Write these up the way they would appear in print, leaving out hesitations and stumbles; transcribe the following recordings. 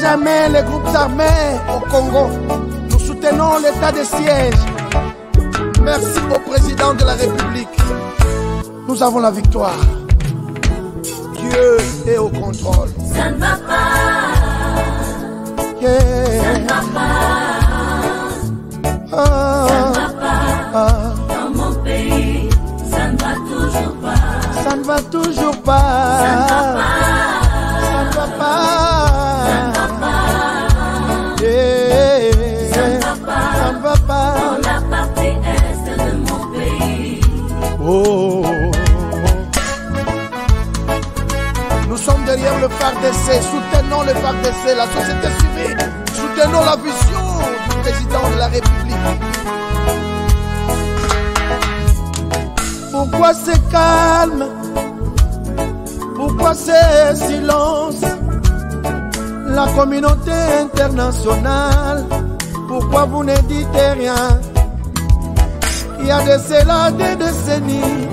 jamais les groupes armés au Congo. Nous soutenons l'état de siège. Merci au président de la République. Nous avons la victoire. Dieu est au contrôle. Ça ne va pas. Yeah. Ça ne va pas. Ça ne va pas. Dans mon pays, ça ne va toujours pas. Ça ne va toujours pas. Ça ne va pas. Ça ne va pas. Ça ne va pas. Yeah. Ça ne va pas. Ça ne va pas. Dans la partie est de mon pays. Oh. Nous sommes derrière le FARDC, soutenons le FARDC, la société civile, soutenons la vision du président de la République. Pourquoi c'est calme? Pourquoi c'est silence? La communauté internationale, pourquoi vous ne dites rien? Il y a de cela des décennies.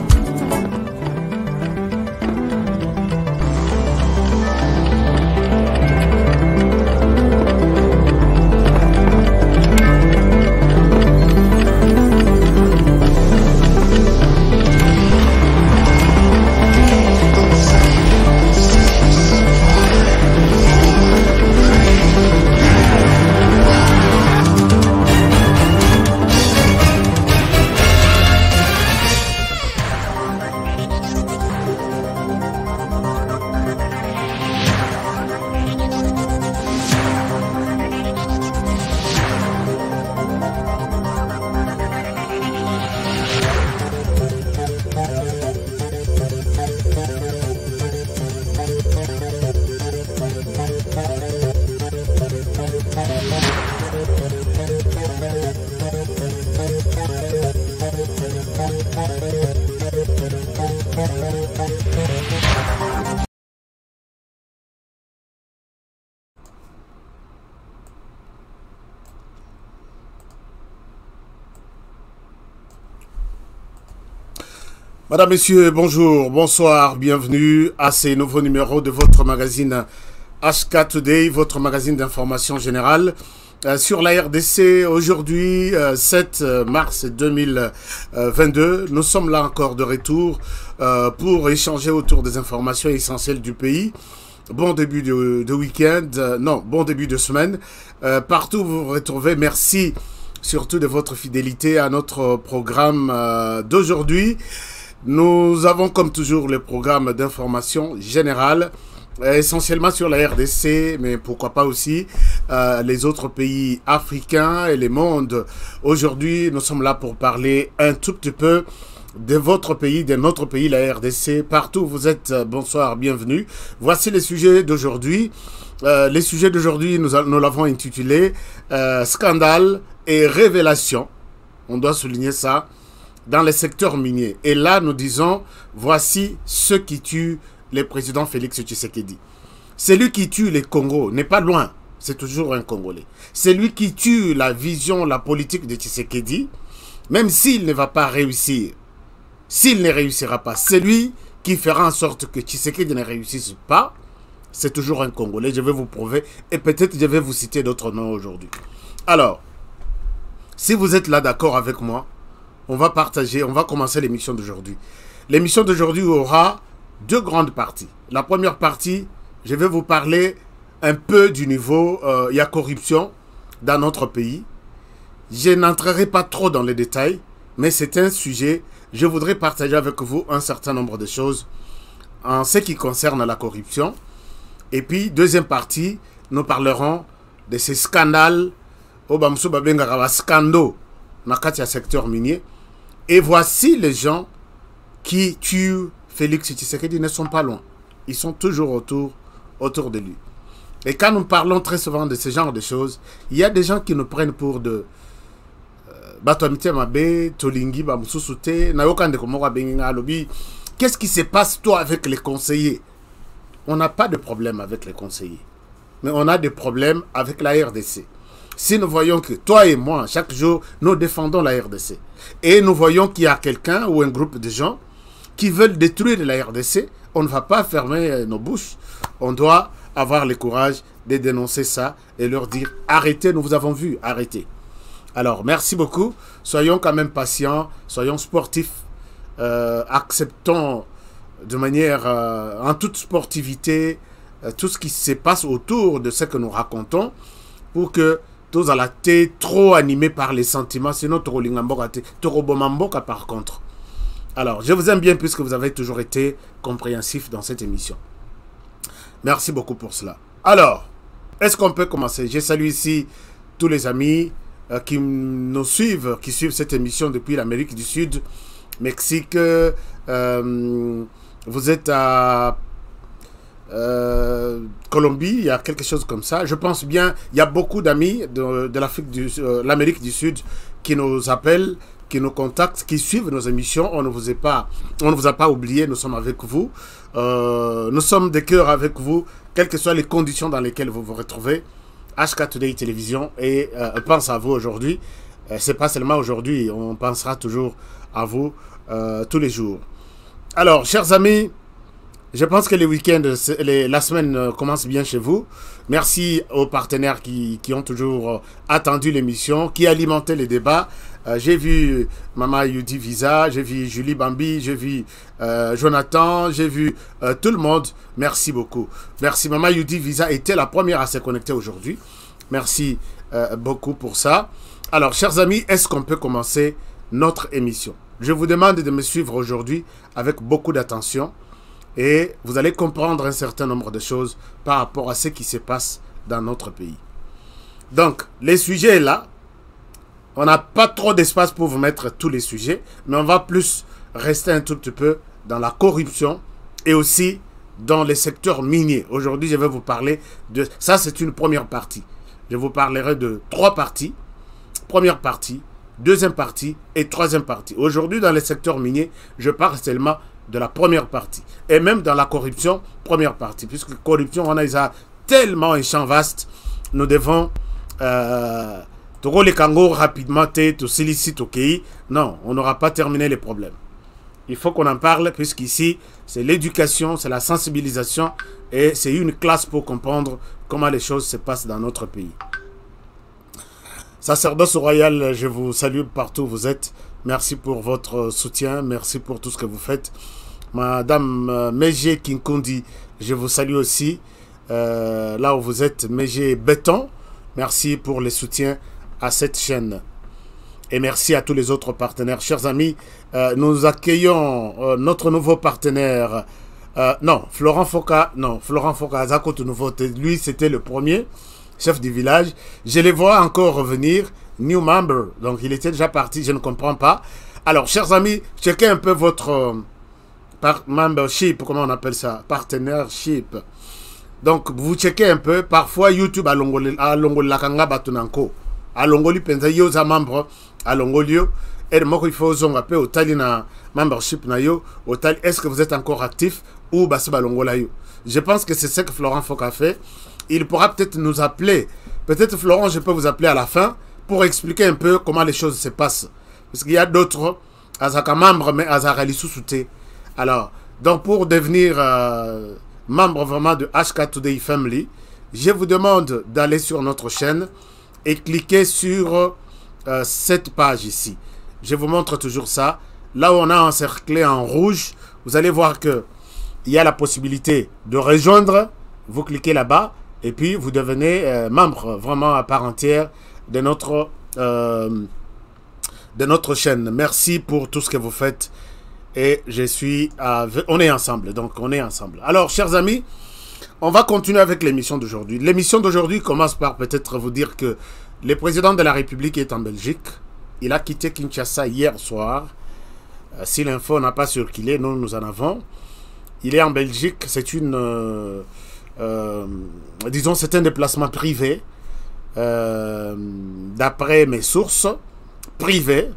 Madame, Messieurs, bonjour, bonsoir, bienvenue à ces nouveaux numéros de votre magazine HK Today, votre magazine d'information générale sur la RDC. Aujourd'hui, 7 mars 2022, nous sommes là encore de retour pour échanger autour des informations essentielles du pays. Bon début de week-end, non, bon début de semaine. Partout où vous vous retrouvez, merci surtout de votre fidélité à notre programme d'aujourd'hui. Nous avons comme toujours le programme d'information générale, essentiellement sur la RDC, mais pourquoi pas aussi les autres pays africains et les mondes. Aujourd'hui, nous sommes là pour parler un tout petit peu de votre pays, de notre pays, la RDC. Partout où vous êtes, bonsoir, bienvenue. Voici les sujets d'aujourd'hui. Les sujets d'aujourd'hui, nous l'avons intitulé Scandale et révélation. On doit souligner ça. Dans les secteurs miniers. Et là, nous disons, voici ce qui tue le président Félix Tshisekedi. Celui qui tue les Congos n'est pas loin, c'est toujours un Congolais. Celui qui tue la vision, la politique de Tshisekedi, même s'il ne va pas réussir, s'il ne réussira pas, celui qui fera en sorte que Tshisekedi ne réussisse pas, c'est toujours un Congolais. Je vais vous prouver et peut-être je vais vous citer d'autres noms aujourd'hui. Alors, si vous êtes là d'accord avec moi, on va partager, on va commencer l'émission d'aujourd'hui. L'émission d'aujourd'hui aura deux grandes parties. La première partie, je vais vous parler un peu du niveau, il y a corruption dans notre pays. Je n'entrerai pas trop dans les détails, mais c'est un sujet, je voudrais partager avec vous un certain nombre de choses en ce qui concerne la corruption. Et puis, deuxième partie, nous parlerons de ces scandales, scandaux dans le secteur minier. Et voici les gens qui tuent Félix Tshisekedi ne sont pas loin. Ils sont toujours autour de lui. Et quand nous parlons très souvent de ce genre de choses, il y a des gens qui nous prennent pour de qu'est-ce qui se passe toi avec les conseillers? On n'a pas de problème avec les conseillers. Mais on a des problèmes avec la RDC. Si nous voyons que toi et moi, chaque jour, nous défendons la RDC, et nous voyons qu'il y a quelqu'un ou un groupe de gens qui veulent détruire la RDC, on ne va pas fermer nos bouches. On doit avoir le courage de dénoncer ça et leur dire arrêtez, nous vous avons vu, arrêtez. Alors, merci beaucoup. Soyons quand même patients, soyons sportifs, acceptons de manière, en toute sportivité, tout ce qui se passe autour de ce que nous racontons pour que tous à la tête trop animés par les sentiments, sinon trop bomamboka par contre. Alors, je vous aime bien puisque vous avez toujours été compréhensifs dans cette émission. Merci beaucoup pour cela. Alors, est-ce qu'on peut commencer? Je salue ici tous les amis qui nous suivent, qui suivent cette émission depuis l'Amérique du Sud, Mexique. Vous êtes à Colombie, il y a quelque chose comme ça. Je pense bien, il y a beaucoup d'amis de l'Amérique du Sud qui nous appellent, qui nous contactent, qui suivent nos émissions. On ne vous a pas oublié, nous sommes avec vous. Nous sommes de cœur avec vous, quelles que soient les conditions dans lesquelles vous vous retrouvez. HK Today Télévision et pense à vous aujourd'hui. C'est pas seulement aujourd'hui, on pensera toujours à vous tous les jours. Alors, chers amis, je pense que les week-ends, la semaine commence bien chez vous. Merci aux partenaires qui ont toujours attendu l'émission, qui alimentaient les débats. J'ai vu Maman Yudi Visa, j'ai vu Julie Bambi, j'ai vu Jonathan, j'ai vu tout le monde. Merci beaucoup. Merci. Maman Yudi Visa était la première à se connecter aujourd'hui. Merci beaucoup pour ça. Alors, chers amis, est-ce qu'on peut commencer notre émission? Je vous demande de me suivre aujourd'hui avec beaucoup d'attention et vous allez comprendre un certain nombre de choses par rapport à ce qui se passe dans notre pays. Donc, les sujets là, on n'a pas trop d'espace pour vous mettre tous les sujets, mais on va plus rester un tout petit peu dans la corruption et aussi dans les secteurs miniers. Aujourd'hui, je vais vous parler de... Ça, c'est une première partie. Je vous parlerai de 3 parties. Première partie, deuxième partie et troisième partie. Aujourd'hui, dans les secteurs miniers, je parle seulement de la première partie. Et même dans la corruption, première partie. Puisque corruption, on a tellement un champ vaste, nous devons... les Kango rapidement, tout sollicite au pays. Non, on n'aura pas terminé les problèmes. Il faut qu'on en parle, puisqu'ici, c'est l'éducation, c'est la sensibilisation, et c'est une classe pour comprendre comment les choses se passent dans notre pays. Sacerdoce royal, je vous salue partout où vous êtes. Merci pour votre soutien, merci pour tout ce que vous faites. Madame Meje Kinkundi, je vous salue aussi. Là où vous êtes, Meje Béton, merci pour les soutiens à cette chaîne. Et merci à tous les autres partenaires. Chers amis, nous accueillons notre nouveau partenaire. Non, Florent Foka, Zakoto nouveau. Lui, c'était le premier chef du village. Je les vois encore revenir. New member. Donc, il était déjà parti. Je ne comprends pas. Alors, chers amis, checkez un peu votre membership. Comment on appelle ça? Partenaireship. Donc, vous checkez un peu. Parfois, YouTube a longoli lakanga batunanko. A longoli penza yo za membre. A longolio. Et moi, il faut zonga pe otali na membership na yo. Otali, est-ce que vous êtes encore actif ou basi balongola yo? Je pense que c'est ce que Florent Foka a fait. Il pourra peut-être nous appeler. Peut-être, Florent, je peux vous appeler à la fin pour expliquer un peu comment les choses se passent. Parce qu'il y a d'autres, Azaka membres, mais Azaka Lissousouté. Alors, donc pour devenir membre vraiment de HK Today Family, je vous demande d'aller sur notre chaîne et cliquer sur cette page ici. Je vous montre toujours ça. Là où on a encerclé en rouge, vous allez voir que il y a la possibilité de rejoindre. Vous cliquez là-bas. Et puis, vous devenez membre vraiment à part entière de notre chaîne. Merci pour tout ce que vous faites. Et je suis... on est ensemble. Donc, on est ensemble. Alors, chers amis, on va continuer avec l'émission d'aujourd'hui. L'émission d'aujourd'hui commence par peut-être vous dire que le président de la République est en Belgique. Il a quitté Kinshasa hier soir. Si l'info n'a pas circulé, nous en avons. Il est en Belgique. C'est une... disons, c'est un déplacement privé, d'après mes sources privées,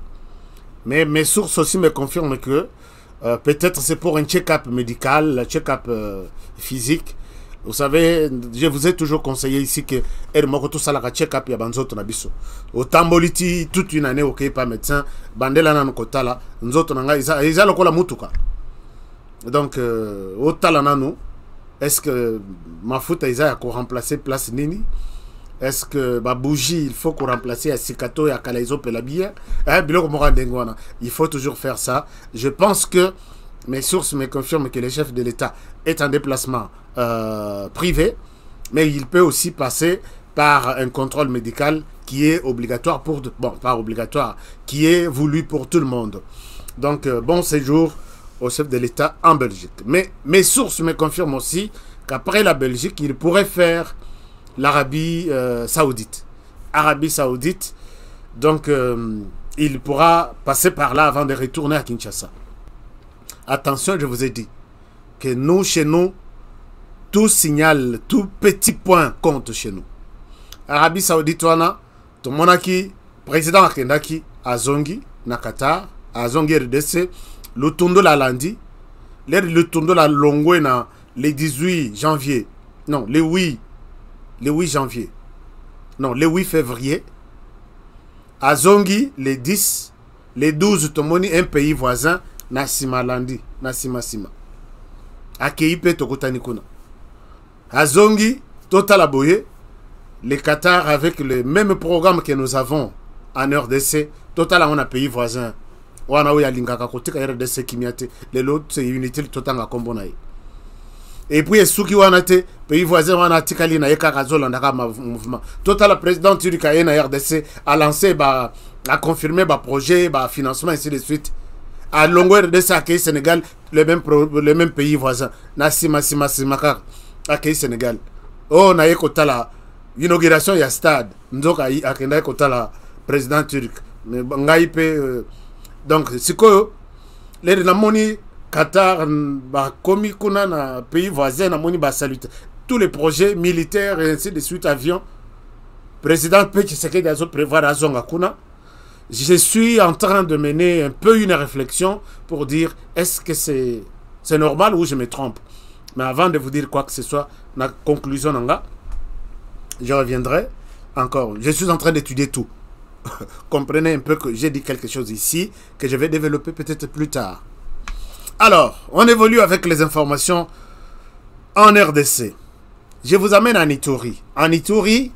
mais mes sources aussi me confirment que peut-être c'est pour un check-up médical, un check-up physique. Vous savez, je vous ai toujours conseillé ici que tout ça la check-up ya banzoto na biso. Au tamboliti toute une année ok pas médecin, bandela na kota la nzoto na nga isa lokola mutuka. Donc au talana nous est-ce que Mafuta Isa a remplacé place Nini? Est-ce que bougie, il faut qu'on remplace à Sikato et à Kalaizo Pelabia? Il faut toujours faire ça. Je pense que mes sources me confirment que le chef de l'État est en déplacement privé, mais il peut aussi passer par un contrôle médical qui est obligatoire pour... Bon, pas obligatoire, qui est voulu pour tout le monde. Donc, bon séjour au chef de l'État en Belgique. Mais mes sources me confirment aussi qu'après la Belgique, il pourrait faire l'Arabie Saoudite. Arabie Saoudite, donc il pourra passer par là avant de retourner à Kinshasa. Attention, je vous ai dit que nous, chez nous, tout signal, tout petit point compte chez nous. Arabie Saoudite, tout le monde qui, président Akendaki, Azongi, na Qatar, Azongi RDC, le tondo la lundi, le tondo la longwe na le 18 janvier, non, le 8 janvier, non, le 8 février, Azongi, le 10, le 12, Tomoni, un pays voisin, Nasima Landi, Nasima Sima. Akeipe Tokotani Kuna. Azongi, Total Aboye, le Qatar avec le même programme que nous avons en RDC, Total on a pays voisin. Wana oya lingaka kotika RDC kimiate, le lot c'est unité Total nga kombonaye. Et puis Suki Wanate, pays voisin wana tikali na yeka kazola ndaka mouvement. Total la président Turika na RDC a lancé a confirmé projet, financement ainsi de suite. À longueur de ça, à Sénégal, le même pays voisin. Nasima Simakar, à Sénégal. Oh, na yekota la inauguration ya stade. Nzoka a kenda yekota la président turc. Mais ngaipe donc c'est que les namoni Qatar komi kuna na pays voisin namoni salute tous les projets militaires et ainsi de suite avions. Président Peki Sekedi azo prévoir azonga kuna. Je suis en train de mener un peu une réflexion pour dire est-ce que c'est normal ou je me trompe. Mais avant de vous dire quoi que ce soit, la conclusion, je reviendrai encore. Je suis en train d'étudier tout. Comprenez un peu que j'ai dit quelque chose ici que je vais développer peut-être plus tard. Alors, on évolue avec les informations en RDC. Je vous amène en Ituri. En Ituri,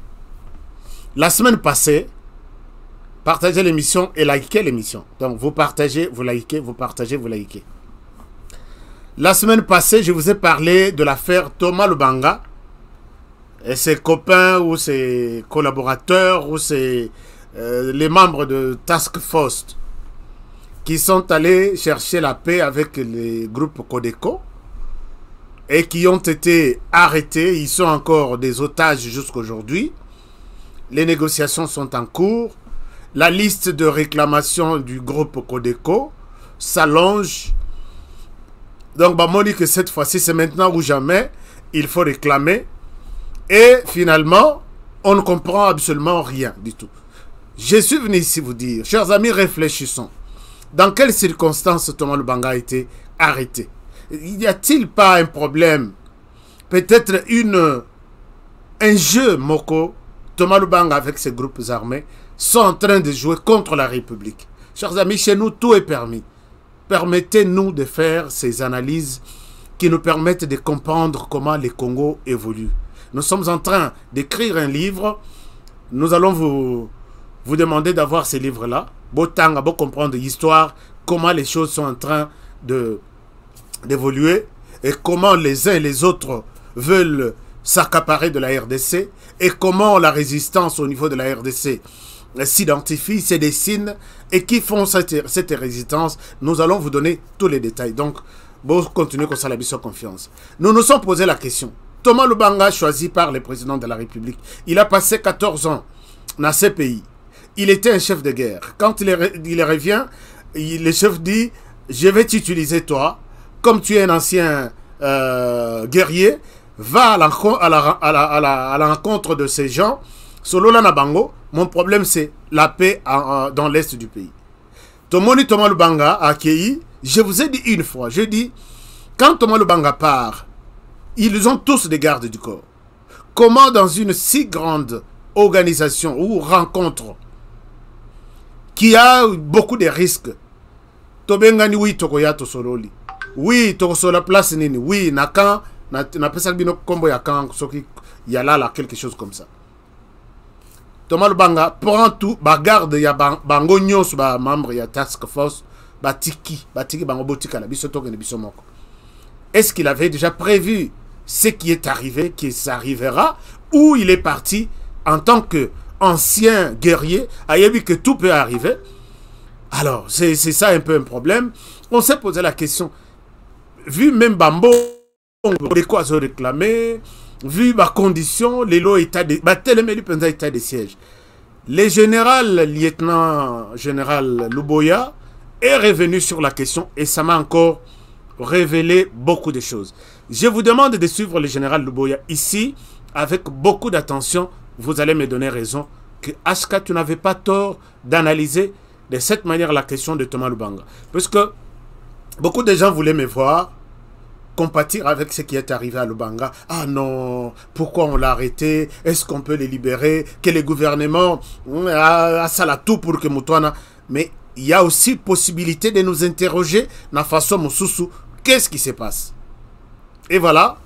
la semaine passée, partagez l'émission et likez l'émission. Donc, vous partagez, vous likez, vous partagez, vous likez. La semaine passée, je vous ai parlé de l'affaire Thomas Lubanga et ses copains ou ses collaborateurs ou les membres de Task Force qui sont allés chercher la paix avec les groupes Codeco et qui ont été arrêtés. Ils sont encore des otages jusqu'aujourd'hui. Les négociations sont en cours. La liste de réclamation du groupe Codeco s'allonge. Donc, Bamoni, que cette fois-ci, c'est maintenant ou jamais, il faut réclamer. Et finalement, on ne comprend absolument rien du tout. Je suis venu ici vous dire, chers amis, réfléchissons. Dans quelles circonstances Thomas Lubanga a été arrêté? Y a-t-il pas un problème? Peut-être un jeu, Moko, Thomas Lubanga avec ses groupes armés sont en train de jouer contre la République. Chers amis, chez nous, tout est permis. Permettez-nous de faire ces analyses qui nous permettent de comprendre comment le Congo évolue. Nous sommes en train d'écrire un livre. Nous allons vous demander d'avoir ces livres-là. Botanga, pour comprendre l'histoire, comment les choses sont en train d'évoluer et comment les uns et les autres veulent s'accaparer de la RDC et comment la résistance au niveau de la RDC s'identifient, se dessinent et qui font cette résistance. Nous allons vous donner tous les détails. Donc, bon, continuez comme ça, la mission confiance. Nous nous sommes posé la question. Thomas Lubanga, choisi par le président de la République, il a passé 14 ans dans ce pays. Il était un chef de guerre. Quand il revient, le chef dit, je vais t'utiliser toi, comme tu es un ancien guerrier, va à l'encontre de ces gens. Solo la Nabango, mon problème c'est la paix dans l'est du pays. Thomas Lubanga a accueilli, je vous ai dit une fois, je dis, quand Thomas Lubanga part, ils ont tous des gardes du corps. Comment dans une si grande organisation ou rencontre qui a beaucoup de risques, Tobengani oui tokoya to sololi, oui tokosola place nini, oui nakan n'a pas ça bino combo ya quand il y a là quelque chose comme ça. Thomas Lubanga prend tout, garde ya bango nyos ba membre ya task force batiki bango botika la biso toke ne biso moko. Est-ce qu'il avait déjà prévu ce qui est arrivé, qui s'arrivera, ou il est parti en tant que ancien guerrier, a vu que tout peut arriver? Alors, c'est ça un peu un problème. On s'est posé la question, vu même Bambo, de quoi se réclamer, vu ma condition, les lots état de état de siège. Le lieutenant général Luboya est revenu sur la question et ça m'a encore révélé beaucoup de choses. Je vous demande de suivre le général Luboya ici avec beaucoup d'attention. Vous allez me donner raison que Ashka, tu n'avais pas tort d'analyser de cette manière la question de Thomas Lubanga. Parce que beaucoup de gens voulaient me voir compatir avec ce qui est arrivé à Lubanga. Ah non, pourquoi on l'a arrêté? Est-ce qu'on peut le libérer? Que le gouvernement a ça là tout pour que Moutouana. Mais il y a aussi possibilité de nous interroger dans la façon Moussoussou. Qu'est-ce qui se passe? Et voilà,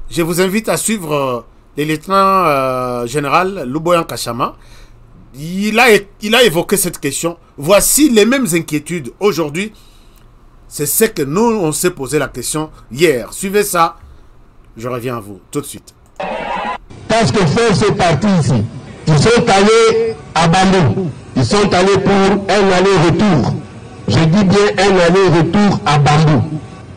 je vous invite à suivre le lieutenant général Luboya Kachama. Il a évoqué cette question. Voici les mêmes inquiétudes aujourd'hui. C'est ce que nous, on s'est posé la question hier. Suivez ça. Je reviens à vous tout de suite. Parce que Force est parti ici. Ils sont allés à Bandung. Ils sont allés pour un aller-retour. Je dis bien un aller-retour à Bandung.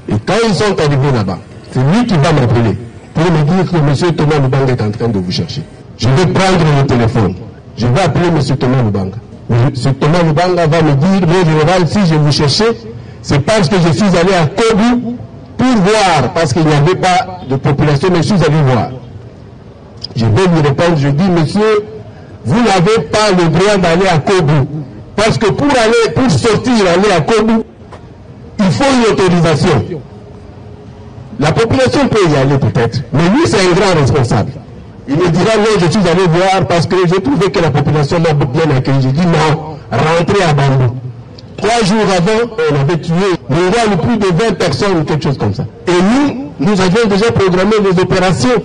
Et quand ils sont arrivés là-bas, c'est lui qui va m'appeler pour me dire que M. Thomas Lubanga est en train de vous chercher. Je vais prendre le téléphone. Je vais appeler M. Thomas Lubanga. M. Thomas Lubanga va me dire, mon général, si je vous cherchais, c'est parce que je suis allé à Kobu pour voir, parce qu'il n'y avait pas de population, mais je suis allé voir. Je vais lui répondre, je dis, monsieur, vous n'avez pas le droit d'aller à Kobu. Parce que pour sortir, aller à Kobu, il faut une autorisation. La population peut y aller peut-être, mais lui c'est un grand responsable. Il me dira non, je suis allé voir parce que j'ai trouvé que la population m'a bien accueilli. J'ai dit non, rentrez à Bandung. 3 jours avant, on avait tué plus de 20 personnes ou quelque chose comme ça. Et nous avions déjà programmé les opérations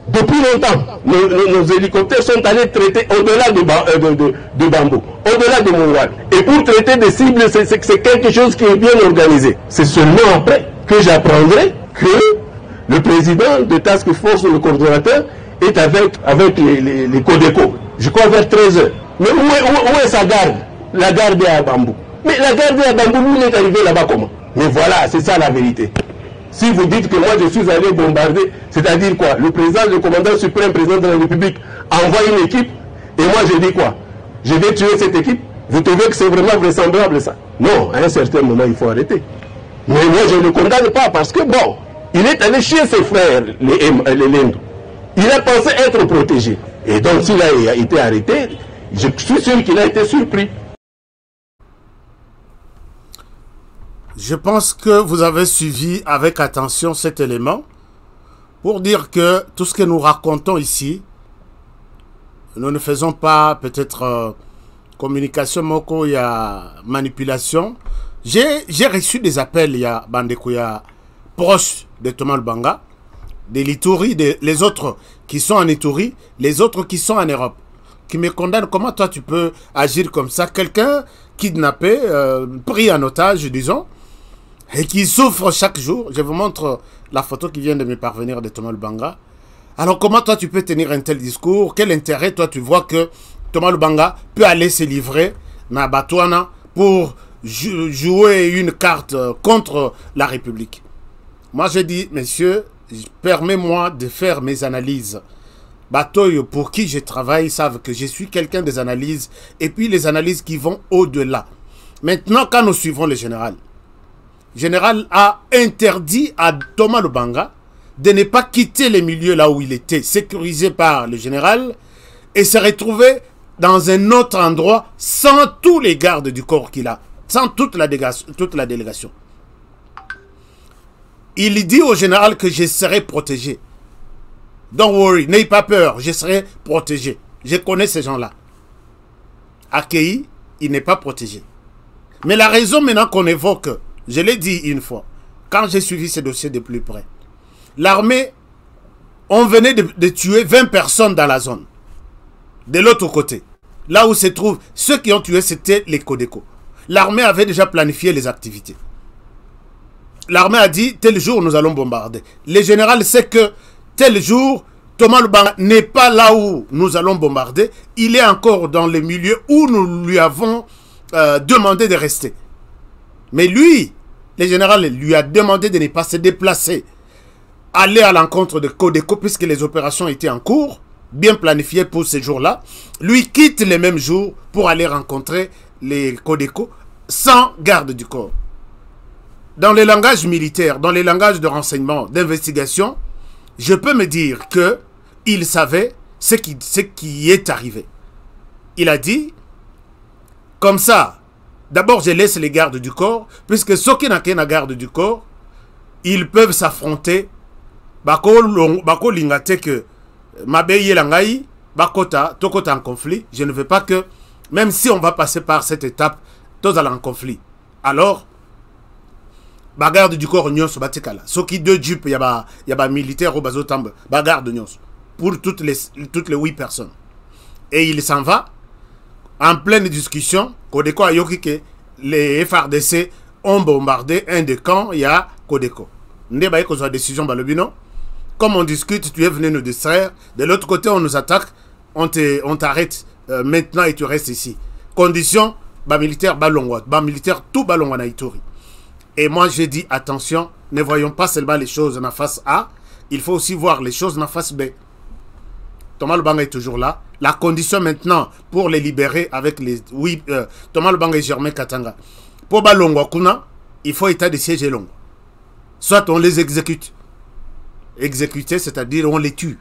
depuis longtemps. Nos hélicoptères sont allés traiter au-delà de Bambou, au-delà de Mongoual. Et pour traiter des cibles, c'est quelque chose qui est bien organisé. C'est seulement après que j'apprendrai que le président de Task Force, le coordonnateur, est avec les Codeco. Je crois vers 13h. Mais où est sa garde? La garde est à Bambou. Mais la garde est à Bambou, nous est arrivé là-bas comment? Mais voilà, c'est ça la vérité. Si vous dites que moi je suis allé bombarder, c'est-à-dire quoi? Le président, le commandant suprême, président de la République, envoie une équipe, et moi je dis quoi? Je vais tuer cette équipe? Vous trouvez que c'est vraiment vraisemblable ça? Non, à un certain moment il faut arrêter. Mais moi je ne le condamne pas parce que bon, il est allé chez ses frères, les Lendo. Il a pensé être protégé. Et donc s'il a été arrêté, je suis sûr qu'il a été surpris. Je pense que vous avez suivi avec attention cet élément pour dire que tout ce que nous racontons ici, nous ne faisons pas peut-être communication, moko, il y a manipulation. J'ai reçu des appels, il y a Bandekouya proche de Thomas Lubanga, des Lituri, les autres qui sont en Ituri, les autres qui sont en Europe, qui me condamnent. Comment toi tu peux agir comme ça? Quelqu'un kidnappé, pris en otage, disons, et qui souffre chaque jour. Je vous montre la photo qui vient de me parvenir de Thomas Lubanga. Alors comment toi tu peux tenir un tel discours? Quel intérêt toi tu vois que Thomas Lubanga peut aller se livrer na Batouana pour jouer une carte contre la République? Moi je dis, messieurs, permets-moi de faire mes analyses. Batoyo, pour qui je travaille, savent que je suis quelqu'un des analyses, et puis les analyses qui vont au-delà. Maintenant, quand nous suivons le général a interdit à Thomas Lubanga de ne pas quitter les milieux là où il était, sécurisé par le général, et se retrouver dans un autre endroit sans tous les gardes du corps qu'il a, sans toute la délégation. Il dit au général que je serai protégé. Don't worry, n'ayez pas peur, je serai protégé. Je connais ces gens-là. Accueilli, il n'est pas protégé. Mais la raison maintenant qu'on évoque, je l'ai dit une fois, quand j'ai suivi ce dossier de plus près, L'armée, on venait de tuer 20 personnes dans la zone. De l'autre côté, là où se trouvent, ceux qui ont tué, c'était les Codeco. L'armée avait déjà planifié les activités. L'armée a dit, tel jour, nous allons bombarder. Le général sait que tel jour, Thomas Lubanga n'est pas là où nous allons bombarder. Il est encore dans les milieux où nous lui avons demandé de rester. Mais lui, le général lui a demandé de ne pas se déplacer. Aller à l'encontre de Codeco, puisque les opérations étaient en cours, bien planifiées pour ces jours-là. Lui quitte les mêmes jours pour aller rencontrer les Codeco sans garde du corps. Dans les langages militaires, dans les langages de renseignement, d'investigation, je peux me dire que il savait ce qui est arrivé. Il a dit, comme ça, d'abord je laisse les gardes du corps, puisque ceux qui n'ont qu'un garde du corps, ils peuvent s'affronter. Bako lingate que Mabeye Langai, Bakota, Tokota en conflit. Je ne veux pas que, même si on va passer par cette étape, tous allons en conflit. Alors, bagarre du corps nyos batikala. Ce qui deux jupes, il y a militaire au bazotambe, bagarre de nyos. Pour toutes les 8 personnes. Et il s'en va, en pleine discussion, Codeco a yoki que les FRDC ont bombardé un des camps, il y a Codeco. N'est pas que décision balobino. Comme on discute, tu es venu nous distraire. De l'autre côté, on nous attaque, on t'arrête maintenant et tu restes ici. Condition, militaire balongwa, militaire tout balongwa na Ituri. Et moi, j'ai dit, attention, ne voyons pas seulement les choses en face A, il faut aussi voir les choses en face B. Thomas Lubanga est toujours là. La condition maintenant pour les libérer avec les... Oui, Thomas Lubanga et Germain Katanga. Pour balongwa kuna, il faut état de siège long. Soit on les exécute. Exécuter, c'est-à-dire on les tue.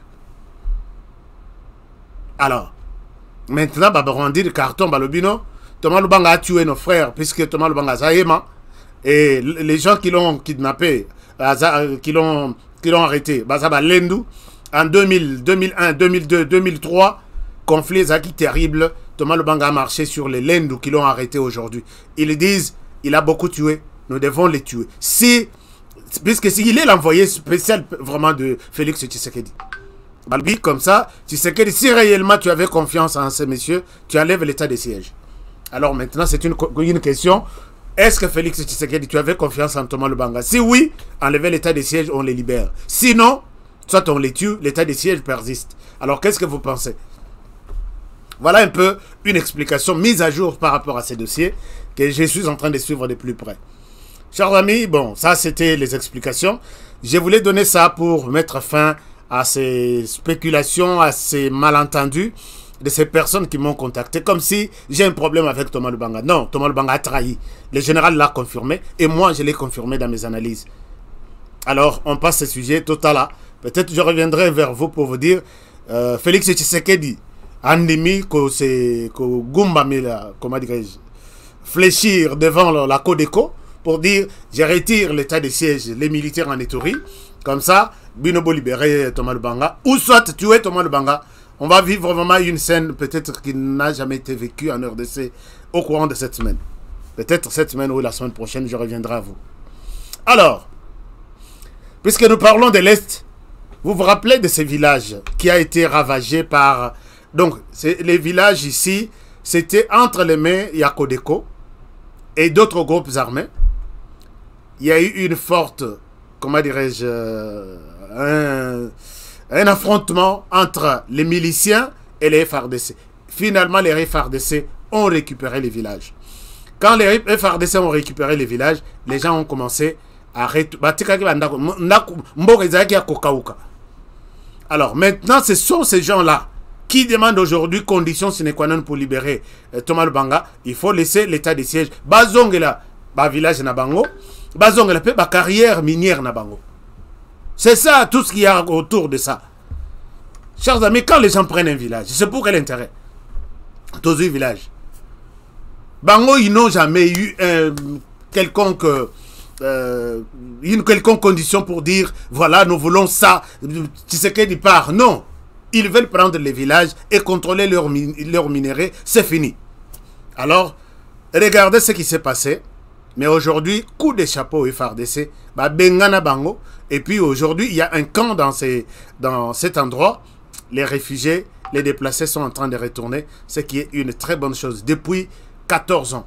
Alors, maintenant, on dit le carton Balobino, Thomas Lubanga a tué nos frères, puisque Thomas Lubanga a Zahema, et les gens qui l'ont kidnappé, qui l'ont arrêté, Bazaba Lendu, en 2001, 2002, 2003, conflit Zaki terrible, Thomas Lubanga a marché sur les Lendu qui l'ont arrêté aujourd'hui. Ils disent, il a beaucoup tué, nous devons les tuer. Puisque s'il est l'envoyé spécial vraiment de Félix Tshisekedi. Balbi, comme ça, Tshisekedi, si réellement tu avais confiance en ces messieurs, tu enlèves l'état de siège. Alors maintenant, c'est une question. Est-ce que Félix Tshisekedi, tu avais confiance en Thomas Lubanga? Si oui, enlevez l'état de siège, on les libère. Sinon, soit on les tue, l'état de siège persiste. Alors qu'est-ce que vous pensez? Voilà un peu une explication mise à jour par rapport à ces dossiers que je suis en train de suivre de plus près. Chers amis, bon, ça c'était les explications. Je voulais donner ça pour mettre fin à ces spéculations, à ces malentendus de ces personnes qui m'ont contacté, comme si j'ai un problème avec Thomas Lubanga. Non, Thomas Lubanga a trahi. Le général l'a confirmé et moi je l'ai confirmé dans mes analyses. Alors, on passe ce sujet total là. Peut-être je reviendrai vers vous pour vous dire Félix Tshisekedi, Andemi, que Gumba, comment dirais-je, fléchir devant la Codeco, pour dire, je retire l'état de siège, les militaires en Ituri, comme ça, Binobo libérer Thomas Lubanga, ou soit tuer Thomas Lubanga. On va vivre vraiment une scène peut-être qui n'a jamais été vécue en RDC au courant de cette semaine. Peut-être cette semaine ou la semaine prochaine, je reviendrai à vous. Alors, puisque nous parlons de l'Est, vous vous rappelez de ces villages qui a été ravagé par... Donc, les villages ici, c'était entre les mains, il y a Codeco et d'autres groupes armés. Il y a eu une forte, comment dirais-je, un affrontement entre les miliciens et les FARDC. Finalement, les FARDC ont récupéré les villages. Quand les FARDC ont récupéré les villages, les gens ont commencé à... Alors, maintenant, ce sont ces gens-là qui demandent aujourd'hui conditions sine qua non pour libérer Thomas Lubanga. Il faut laisser l'état de siège. Bazongela, village na bango. Bazongela pe carrière minière na bango. C'est ça, tout ce qu'il y a autour de ça. Chers amis, quand les gens prennent un village, c'est pour quel intérêt? Tous les villages. Bango, ils n'ont jamais eu une quelconque condition pour dire, voilà, nous voulons ça. Tshisekedi part. Non. Ils veulent prendre les villages et contrôler leurs minéraux. C'est fini. Alors, regardez ce qui s'est passé Mais aujourd'hui, coup de chapeau au FARDC, Bengana Bango. Et puis aujourd'hui, il y a un camp dans cet endroit. Les réfugiés, les déplacés sont en train de retourner, ce qui est une très bonne chose. Depuis 14 ans.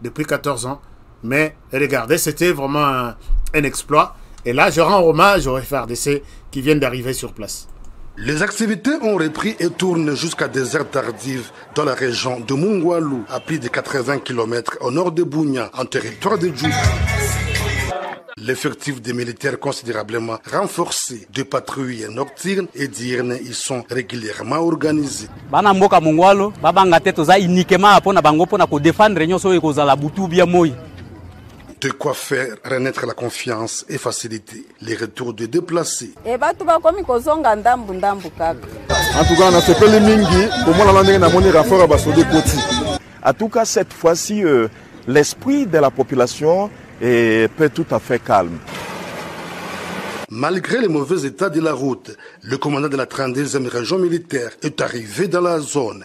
Depuis 14 ans. Mais regardez, c'était vraiment un exploit. Et là, je rends hommage aux FARDC qui viennent d'arriver sur place. Les activités ont repris et tournent jusqu'à des heures tardives dans la région de Mungwalu, à plus de 80 km au nord de Bunia, en territoire de Djouf. L'effectif des militaires considérablement renforcé de patrouilles nocturnes et diurnes, ils sont régulièrement organisés. Bana mboka Mungwalu, babanga teto za uniquement pona bango pona ko défendre nyonso e kozala butu bia moi. De quoi faire renaître la confiance et faciliter les retours de déplacés. En tout cas, en tout cas, cette fois-ci, l'esprit de la population peut tout à fait calme. Malgré le mauvais état de la route, le commandant de la 32e région militaire est arrivé dans la zone.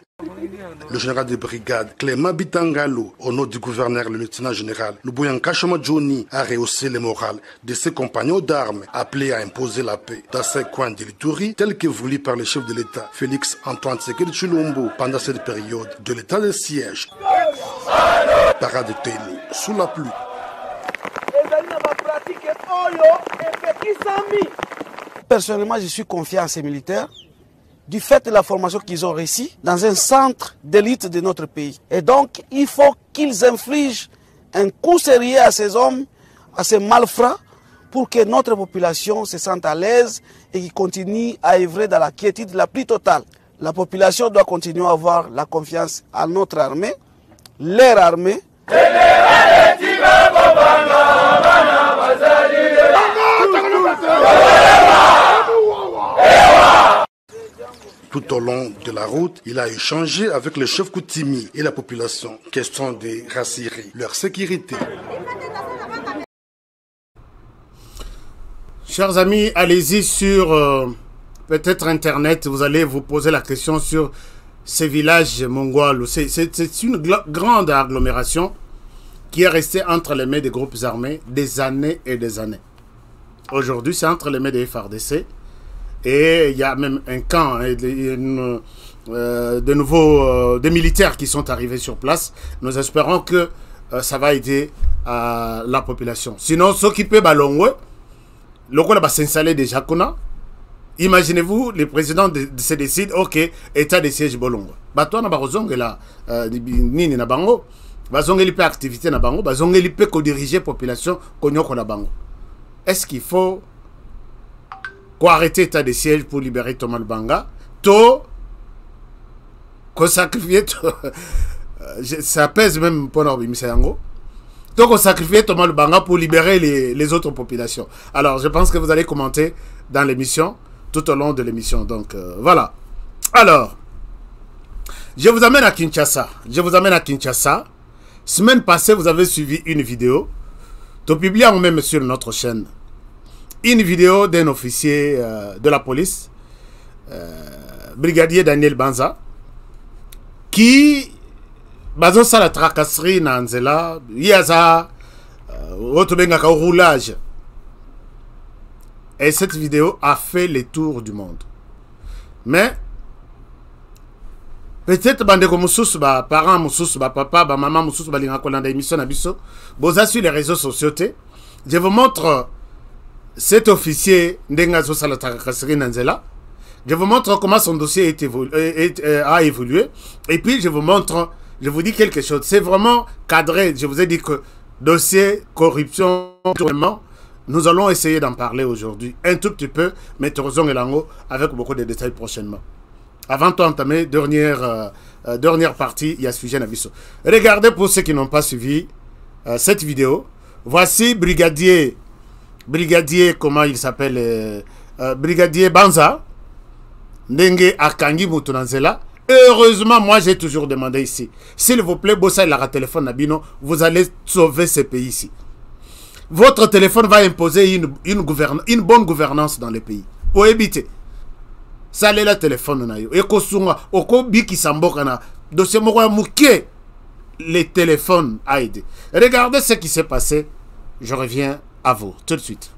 Le général de brigade Clément Bitangalo, au nom du gouverneur, le lieutenant général Lubuyanka Johnny, a rehaussé le moral de ses compagnons d'armes appelés à imposer la paix dans ces coins de l'Ituri, tel que voulu par le chef de l'État, Félix Antoine Tshisekedi Tshilombo, pendant cette période de l'état de siège. Parade tenue sous la pluie. Personnellement, je suis confiant à ces militaires du fait de la formation qu'ils ont reçue dans un centre d'élite de notre pays. Et donc, il faut qu'ils infligent un coup sérieux à ces hommes, à ces malfrats, pour que notre population se sente à l'aise et qu'ils continuent à œuvrer dans la quiétude la plus totale. La population doit continuer à avoir la confiance à notre armée, leur armée. Tout au long de la route, il a échangé avec le chef coutumier et la population, question de rassurer leur sécurité. Chers amis, allez-y sur peut-être Internet, vous allez vous poser la question sur ces villages Mungwalu. C'est une grande agglomération qui est restée entre les mains des groupes armés des années et des années. Aujourd'hui, c'est entre les mains des FARDC. Et il y a même un camp, de nouveaux des militaires qui sont arrivés sur place. Nous espérons que ça va aider la population. Sinon, s'occuper Balongwe, le va s'installer déjà. Imaginez-vous, le président se décide, ok, état de siège Bolongwe. Toi, na bazonge la nini na bango, bazonge lipe activité na bango, bazonge lipe ko diriger population konyoko na bango. Est-ce qu'il faut arrêter l'état de siège pour libérer Thomas Lubanga, sacrifier, ça pèse même pour nous, sacrifier Thomas Lubanga pour libérer les autres populations. Alors, je pense que vous allez commenter dans l'émission, tout au long de l'émission. Donc, voilà. Alors, je vous amène à Kinshasa. Semaine passée, vous avez suivi une vidéo, publiée même sur notre chaîne. Une vidéo d'un officier de la police, brigadier Daniel Banza, qui, basant sur la tracasserie Nanzela, il y a ça, au roulage. Et cette vidéo a fait le tour du monde. Mais, peut-être bandeko mususu ba parents mususu ba papa ba maman mususu ba linga kolanda émission na biso, boza sur les réseaux sociaux. Je vous montre cet officier Ndengazo Salatakasri Nanzela. Je vous montre comment son dossier a évolué. Et puis je vous montre, je vous dis quelque chose. C'est vraiment cadré. Je vous ai dit que dossier, corruption, nous allons essayer d'en parler aujourd'hui. Un tout petit peu, mais Torozong et Lango avec beaucoup de détails prochainement. Avant d'entamer, dernière partie, il y a sujet Nabiso. Regardez pour ceux qui n'ont pas suivi cette vidéo. Voici brigadier, comment il s'appelle, brigadier Banza, Ndenge Akangi Moutounanzela. Heureusement, moi j'ai toujours demandé ici, s'il vous plaît, Bossa il a téléphone Nabino, vous allez sauver ce pays ici. Votre téléphone va imposer une bonne gouvernance dans le pays. Pour éviter. Ça allait la téléphone na yo. Et kosunga, oko biki samboka na dossier moko ya muke. les téléphones a aidé. Regardez ce qui s'est passé. Je reviens à vous tout de suite.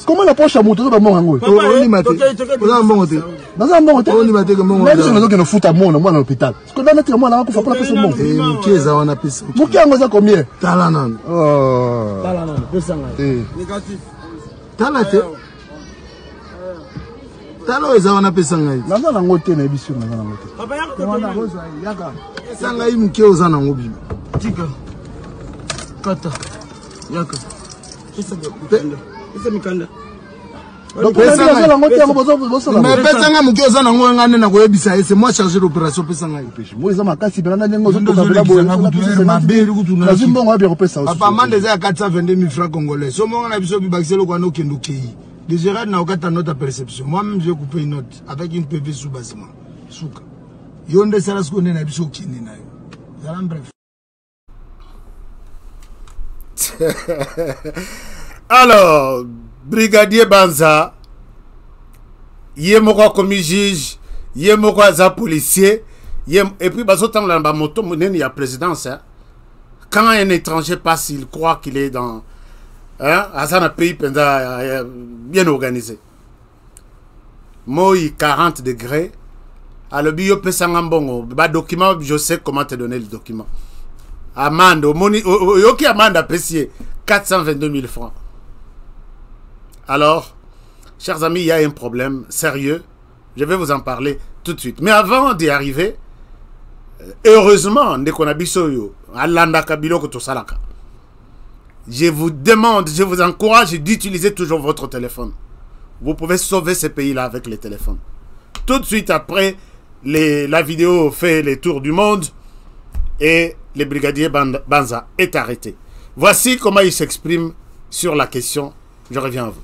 Comment la poche à moto ba monga ngoy on limate on monte dans monte on limate que monga même si on a foot à mon moi à l'hôpital parce que dans notre moi là ko fa place mon mukieza wana pesa mukiango za combien tala non oh tala non pesa ngai négatif tala te tala eza wana pesa ngai naza na ngote na biso na ngote papa yako yaka sanga mukieza na ngobi tika kata yaka c'est mikanda donc pesanga muki oza nango ngane na koyebisa c'est moi chargé d'opération pesanga ipeshi moi eza makasi bana ndengo zo tobela boye nazimbongo abia kopesa aussi papa mande za 422 000 francs congolais so monga na biso bibakiselo kwa no kendo kei déjà na okata note à perception moi même j'ai coupé une note avec une PV sous basement souka yonde sala sko na biso kini nayo zala bref. Alors, brigadier Banza, yemoko comme juge, yemoko za policier, et puis bazotam la moto il y a présidence. Hein. Quand un étranger passe, il croit qu'il est dans un pays bien organisé. Moi, 40 degrés. Alors, bio pesangambongo, ba document, je sais comment te donner le document. Amende, yoki amende apprécié 422 000 francs. Alors, chers amis, il y a un problème sérieux. Je vais vous en parler tout de suite. Mais avant d'y arriver, heureusement, je vous demande, je vous encourage d'utiliser toujours votre téléphone. Vous pouvez sauver ces pays-là avec les téléphones. Tout de suite après, la vidéo fait les tours du monde et le brigadier Banza est arrêté. Voici comment il s'exprime sur la question. Je reviens à vous.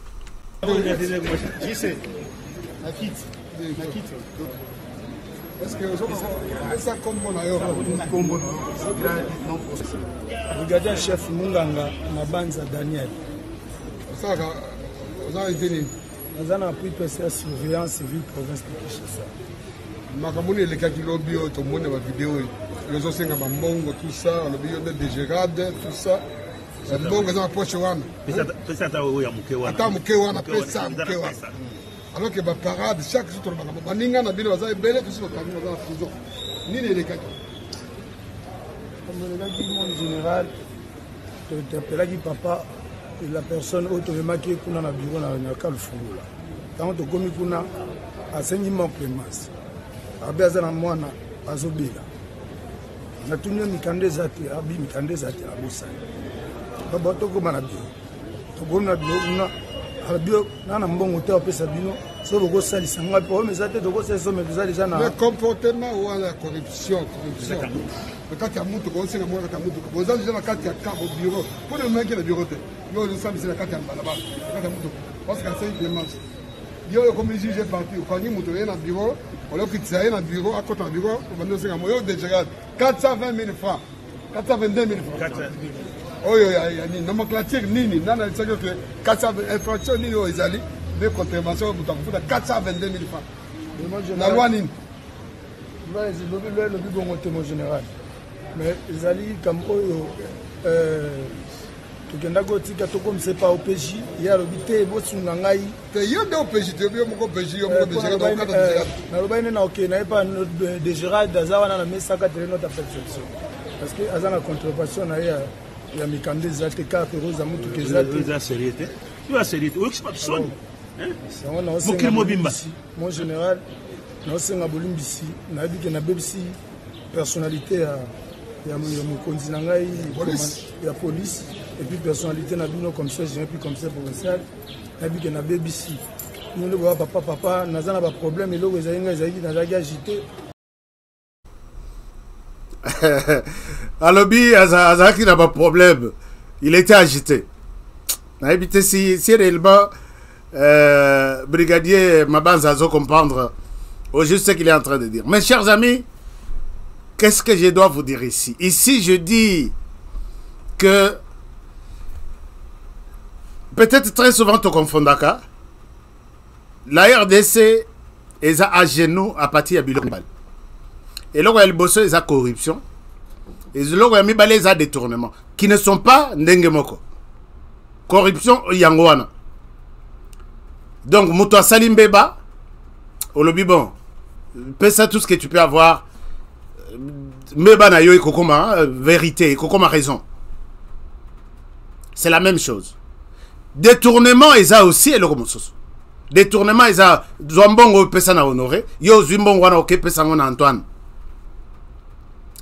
Brigadier chef Munganga Mabanza Daniel. Nous avons pris PCR surveillance civile province de Kinshasa. Makamuni le kakilobi tout le monde va vidéo. Les autres sont mbongo tout ça, le bio de dégérade tout ça. Mbongo za poche wana. Pesa ta oya mukewa. Ata mukewa na pesa mukewa. Alors que ba parade chaque jour to ba baninga na bino baza ebele tout ça kamina za prison. Nini le kaki. Comme le kaki mon général te appelaki papa la personne automatiquement kuna na bureau na Kalfungula. Tant to komi kuna asengi mon clémence. Abaza na mwana azobila. Na tunyo mikande zati abi mikande zati abusa. Baba toko mana bio. Toko na bio na abio na mbongo te opesa bino so boko sali sanga po mais zati toko seso mais vous allez na le comportement ou la corruption. Le cas ya mutu ko senga mwana ka mutu. Vous allez na kati ya cabo bureau. Pour le mec le bureau te. Yo le samedi c'est la kati ya balaba. Kati ya mutu. Parce que c'est clémence. Yo comme juge parti quand ni mutu na bureau. On a pris ça dans le bureau, à côté du bureau, on va nous dire que 420 000 francs, 422 000 francs. Oh, il y a une nomenclature, Nini, 420 infractions, Nini, ils allaient, mais contraventions, vous avez 422 000 francs. La loi Nini. Le plus bon témoin général. Mais ils allaient comme comme c'est pas au PJ, il y a le bité, il y a au PJ, il y a au PJ, il y a notre perception. Parce que à la contrefaçon, il y a Mikandé Zate, carte rose, à Moutou Kezate. Il y a sériété. Il y a sériété. Oui, c'est pas personne. Mon général, nous avons Bolimbisi, nous avons personnalité à la police. Et puis personnalité n'a bino comme ça, j'ai puis comme ça provincial, n'a vu qu'il y a BBC. Nous le voyons papa, n'a pas de problème, et là vous avez agité. Alobi Azaki n'a pas de problème, il était agité. N'a habité si réellement brigadier Mabanza a comprendre au juste ce qu'il est en train de dire. Mes chers amis, qu'est-ce que je dois vous dire ici? Ici, je dis que peut-être très souvent tu confonds Dakar. La RDC est à genoux à partir de Bilongbal. Et là, il y a le bosso, il y a corruption. Et là, il y a détournement. Qui ne sont pas Ndengemoko. Corruption, Yangoana. Donc, Moutoua Salim Beba, au lobby, bon, fais ça tout ce que tu peux avoir. Meba na yo et Kokoma, vérité, et Kokoma raison. C'est la même chose. Détournement, ils ont aussi, et le Romosos. Détournement, ils ont Zouambongo Pesana honoré, yo Zumbongo wana oke Pesangona Antoine.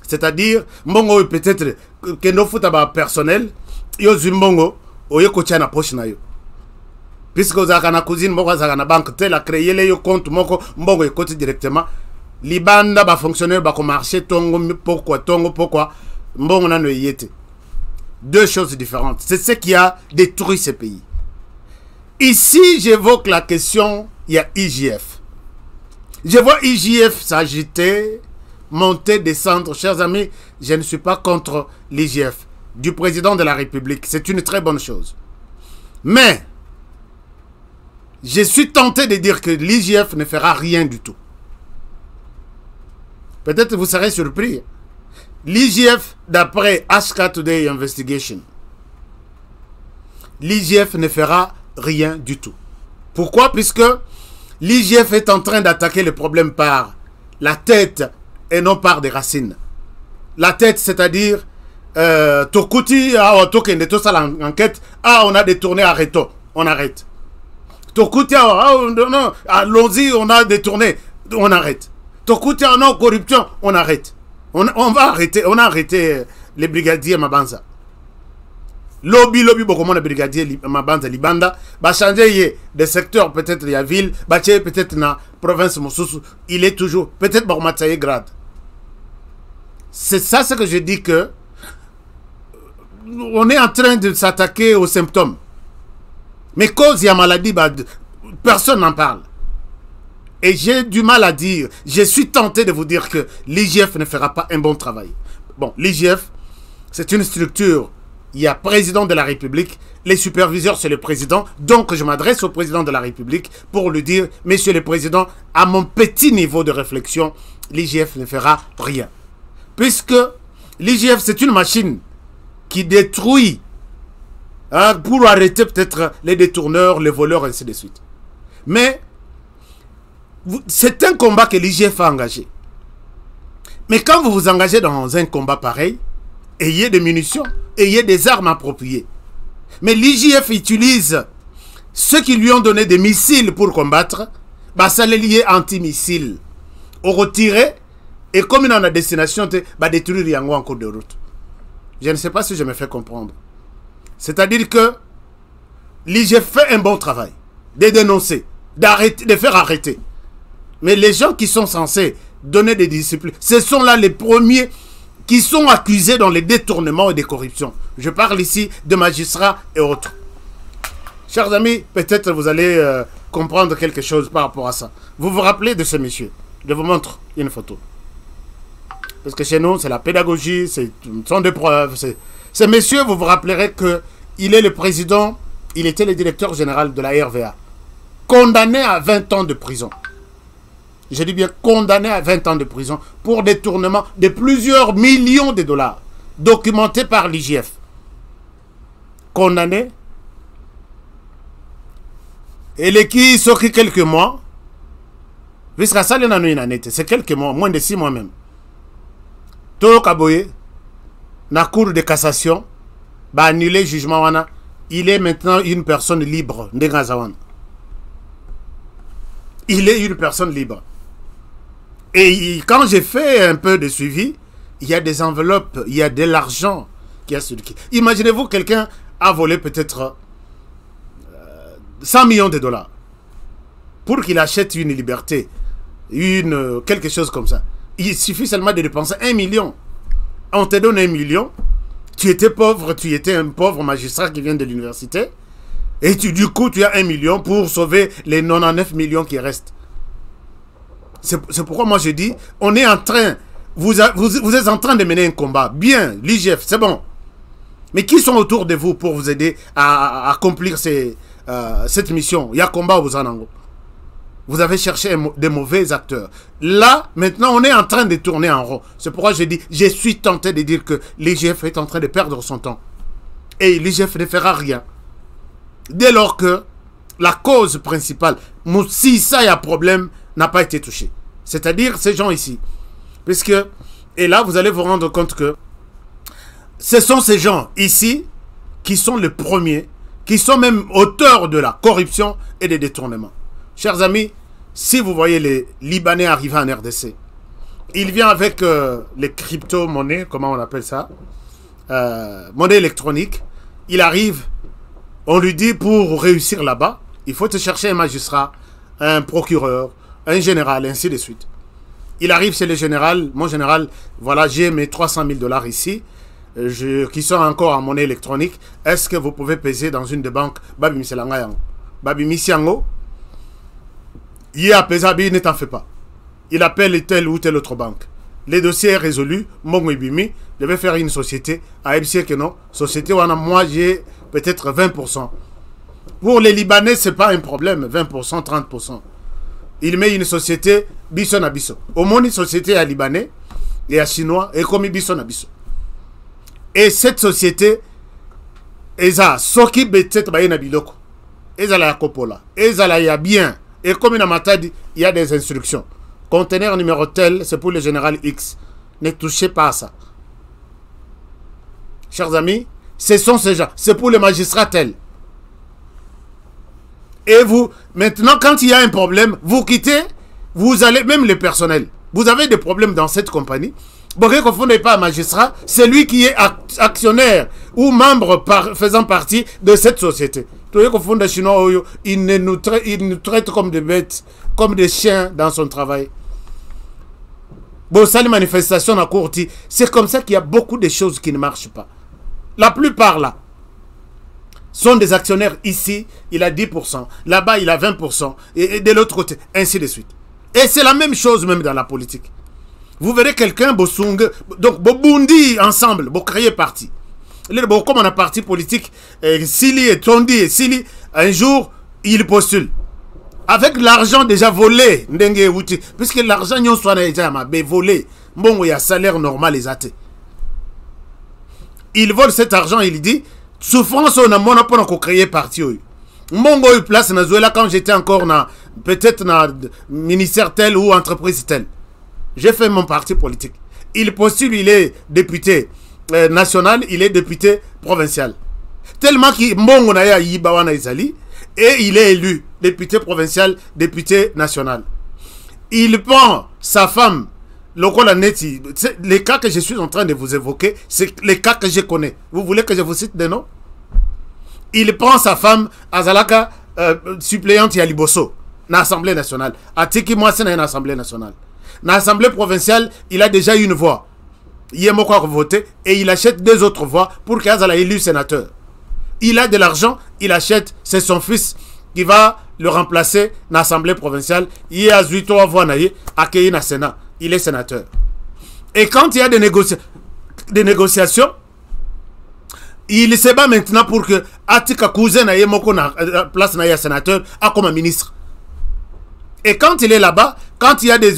C'est-à-dire, Mbongo peut-être que nos foot personnel, yo Zumbongo, oye kocha na poche na yo. Puisque vous avez une cousine, vous avez une banque, vous avez créé le compte, vous avez compte directement. Libanda va fonctionner, va marcher, pourquoi, deux choses différentes. C'est ce qui a détruit ce pays. Ici, j'évoque la question, il y a IGF. Je vois IGF s'agiter, monter, descendre. Chers amis, je ne suis pas contre l'IGF du président de la République. C'est une très bonne chose. Mais, je suis tenté de dire que l'IGF ne fera rien du tout. Peut-être vous serez surpris. L'IGF, d'après HK Today Investigation, l'IGF ne fera rien du tout. Pourquoi? Puisque l'IGF est en train d'attaquer le problème par la tête et non par des racines. La tête, c'est-à-dire, Tokuti, enquête, on a détourné, arrêtons, on arrête. Tokuti, allons-y, on a détourné, on arrête. Tokuti, non, corruption, on arrête. On va arrêter, on a arrêté les brigadiers Mabanza. Lobby, beaucoup de brigadiers Mabanza, Libanda, va changer des secteurs, peut-être la ville, peut-être la province Moussoussou, il est toujours, peut-être Bormatsaye grade. C'est ça ce que je dis que on est en train de s'attaquer aux symptômes. Mais cause il y a maladie, personne n'en parle. Et j'ai du mal à dire, je suis tenté de vous dire que l'IGF ne fera pas un bon travail. Bon, l'IGF, c'est une structure, il y a président de la République, les superviseurs c'est le président, donc je m'adresse au président de la République pour lui dire, monsieur le président, à mon petit niveau de réflexion, l'IGF ne fera rien. Puisque l'IGF c'est une machine qui détruit, hein, pour arrêter peut-être les détourneurs, les voleurs, ainsi de suite. Mais c'est un combat que l'IGF a engagé. Mais quand vous vous engagez dans un combat pareil, ayez des munitions, ayez des armes appropriées. Mais l'IGF utilise ceux qui lui ont donné des missiles pour combattre, ça les lié anti-missiles. Au retiré, et comme il en a destination, détruire Yango en cours de route. Je ne sais pas si je me fais comprendre. C'est-à-dire que l'IGF fait un bon travail, de dénoncer, de faire arrêter. Mais les gens qui sont censés donner des disciplines, ce sont là les premiers qui sont accusés dans les détournements et des corruptions. Je parle ici de magistrats et autres. Chers amis, peut-être vous allez comprendre quelque chose par rapport à ça. Vous vous rappelez de ce monsieur? Je vous montre une photo. Parce que chez nous, c'est la pédagogie, ce sont des preuves. Ce monsieur, vous vous rappellerez qu'il est le président, il était le directeur général de la RVA. Condamné à 20 ans de prison. Je dis bien condamné à 20 ans de prison pour détournement de plusieurs millions de dollars, documenté par l'IGF. Condamné. Et les qui sont quelques mois, puisqu'à ça, il y en a une année, c'est quelques mois, moins de 6 mois même. Toro Kaboye, la cour de cassation, a annulé le jugement, il est maintenant une personne libre. Il est une personne libre. Et quand j'ai fait un peu de suivi, il y a des enveloppes, il y a de l'argent qui a circulé. Imaginez-vous, quelqu'un a volé peut-être 100 millions de dollars pour qu'il achète une liberté, quelque chose comme ça. Il suffit seulement de dépenser 1 million. On te donne 1 million, tu étais pauvre, tu étais un pauvre magistrat qui vient de l'université, et du coup tu as 1 million pour sauver les 99 millions qui restent. C'est pourquoi moi je dis, on est en train, vous êtes en train de mener un combat. Bien, l'IGF, c'est bon. Mais qui sont autour de vous pour vous aider à accomplir cette mission? Il y a combat au Zanango. Vous avez cherché des mauvais acteurs. Là, maintenant, on est en train de tourner en rond. C'est pourquoi je dis, je suis tenté de dire que l'IGF est en train de perdre son temps. Et l'IGF ne fera rien. Dès lors que la cause principale, si ça y a problème, n'a pas été touchée. C'est-à-dire ces gens ici. Puisque, et là, vous allez vous rendre compte que ce sont ces gens ici qui sont les premiers, qui sont même auteurs de la corruption et des détournements. Chers amis, si vous voyez les Libanais arriver en RDC, ils viennent avec les crypto-monnaies, comment on appelle ça, monnaie électronique. Il arrive, on lui dit pour réussir là-bas, il faut te chercher un magistrat, un procureur, un général, ainsi de suite. Il arrive chez le général, mon général, voilà, j'ai mes 300 000 $ ici, qui sont encore en monnaie électronique. Est-ce que vous pouvez payer dans une des banques? Babi Miselangayango. Babi Misiango, il a pesé, ne t'en fais pas. Il appelle telle ou telle autre banque. Le dossier est résolu. Mongo Ibimi, je vais faire une société. À Ebsie que non. Société, moi j'ai peut-être 20%. Pour les Libanais, ce n'est pas un problème. 20%, 30%. Il met une société, Bisson à Bisson. Au moins, une société à Libanais et à Chinois, et comme Bisson à Bisson. Et cette société, Eza, Soki Betet Bayena Biloko. Eza la Yakopola. Eza la ya bien. Et comme il a matadi, il y a des instructions. Conteneur numéro tel, c'est pour le général X. Ne touchez pas à ça. Chers amis, ce sont ces gens. C'est pour le magistrat tel. Et vous, maintenant, quand il y a un problème, vous quittez, vous allez, même le personnel. Vous avez des problèmes dans cette compagnie. Vous ne confondez pas un magistrat, c'est lui qui est actionnaire ou membre faisant partie de cette société. Il nous traite comme des bêtes, comme des chiens dans son travail. Bon, ça, les manifestations à Courti, c'est comme ça qu'il y a beaucoup de choses qui ne marchent pas. La plupart, là, sont des actionnaires ici, il a 10%, là-bas, il a 20%, et de l'autre côté, ainsi de suite. Et c'est la même chose même dans la politique. Vous verrez quelqu'un, Bosung, donc Bobundi ensemble, vous créez parti. Comme on a parti politique, Sili et Tondi et Sili, un jour, il postule. Avec l'argent déjà volé, puisque l'argent n'y soit déjà volé, bon, il y a salaire normal, les athées. Il vole cet argent, il dit, souffrance, on a mon apport pour créer parti. Mongo eu place na Zola quand j'étais encore peut-être dans ministère tel ou entreprise tel. J'ai fait mon parti politique. Il postule, il est député national, il est député provincial. Tellement qu'il Mongo na Yibawana Izali et il est élu député provincial, député national. Il prend sa femme, les cas que je suis en train de vous évoquer, c'est les cas que je connais. Vous voulez que je vous cite des noms? Il prend sa femme, Azalaka, suppléante à Liboso, dans l'Assemblée nationale. Atiki Mwase dans l'Assemblée nationale. Dans l'Assemblée provinciale, il a déjà une voix. Il est voté et il achète 2 autres voix pour qu'Azala élu sénateur. Il a de l'argent, il achète, c'est son fils qui va le remplacer dans l'Assemblée provinciale. Il a 8 voix accueilli dans le Sénat. Il est sénateur. Et quand il y a des négociations, il se bat maintenant pour que Atika Kouzen ait place na sénateur comme ministre. Et quand il est là-bas, quand il y a des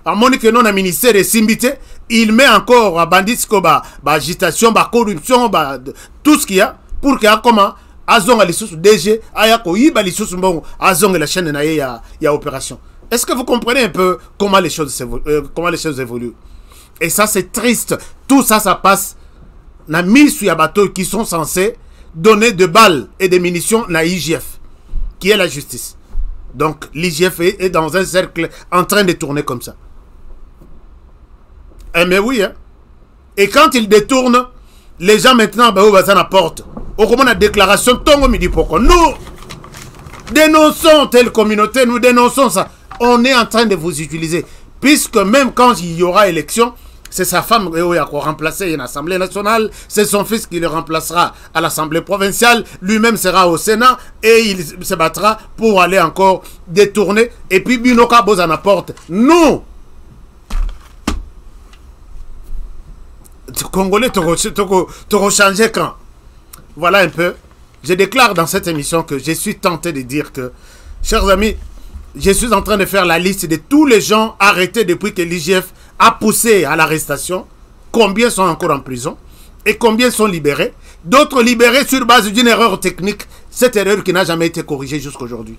harmoniques non à ministère et simbité, il met encore à banditsko, agitation, corruption, tout ce qu'il y a pour que comment azong ali sous DG ayako yiba li sous mbongo azong la chaîne na ya opération. Est-ce que vous comprenez un peu comment les choses évoluent? Et ça c'est triste. Tout ça ça passe na mis sur bateau qui sont censés donner de balles et des munitions na IGF qui est la justice. Donc l'IGF est dans un cercle en train de tourner comme ça. Mais oui, hein. Et quand il détourne, les gens maintenant, ils apportent. Au moment de la déclaration, Tongo Midi Poko. Nous dénonçons telle communauté, nous dénonçons ça. On est en train de vous utiliser. Puisque même quand il y aura élection, c'est sa femme qui a remplacé une assemblée nationale, c'est son fils qui le remplacera à l'assemblée provinciale, lui-même sera au Sénat et il se battra pour aller encore détourner. Et puis Binoka Bozan apporte. Nous, Congolais, te rechanger quand? Voilà un peu. Je déclare dans cette émission que je suis tenté de dire que, chers amis, je suis en train de faire la liste de tous les gens arrêtés depuis que l'IGF a poussé à l'arrestation. Combien sont encore en prison et combien sont libérés. D'autres libérés sur base d'une erreur technique. Cette erreur qui n'a jamais été corrigée jusqu'à aujourd'hui.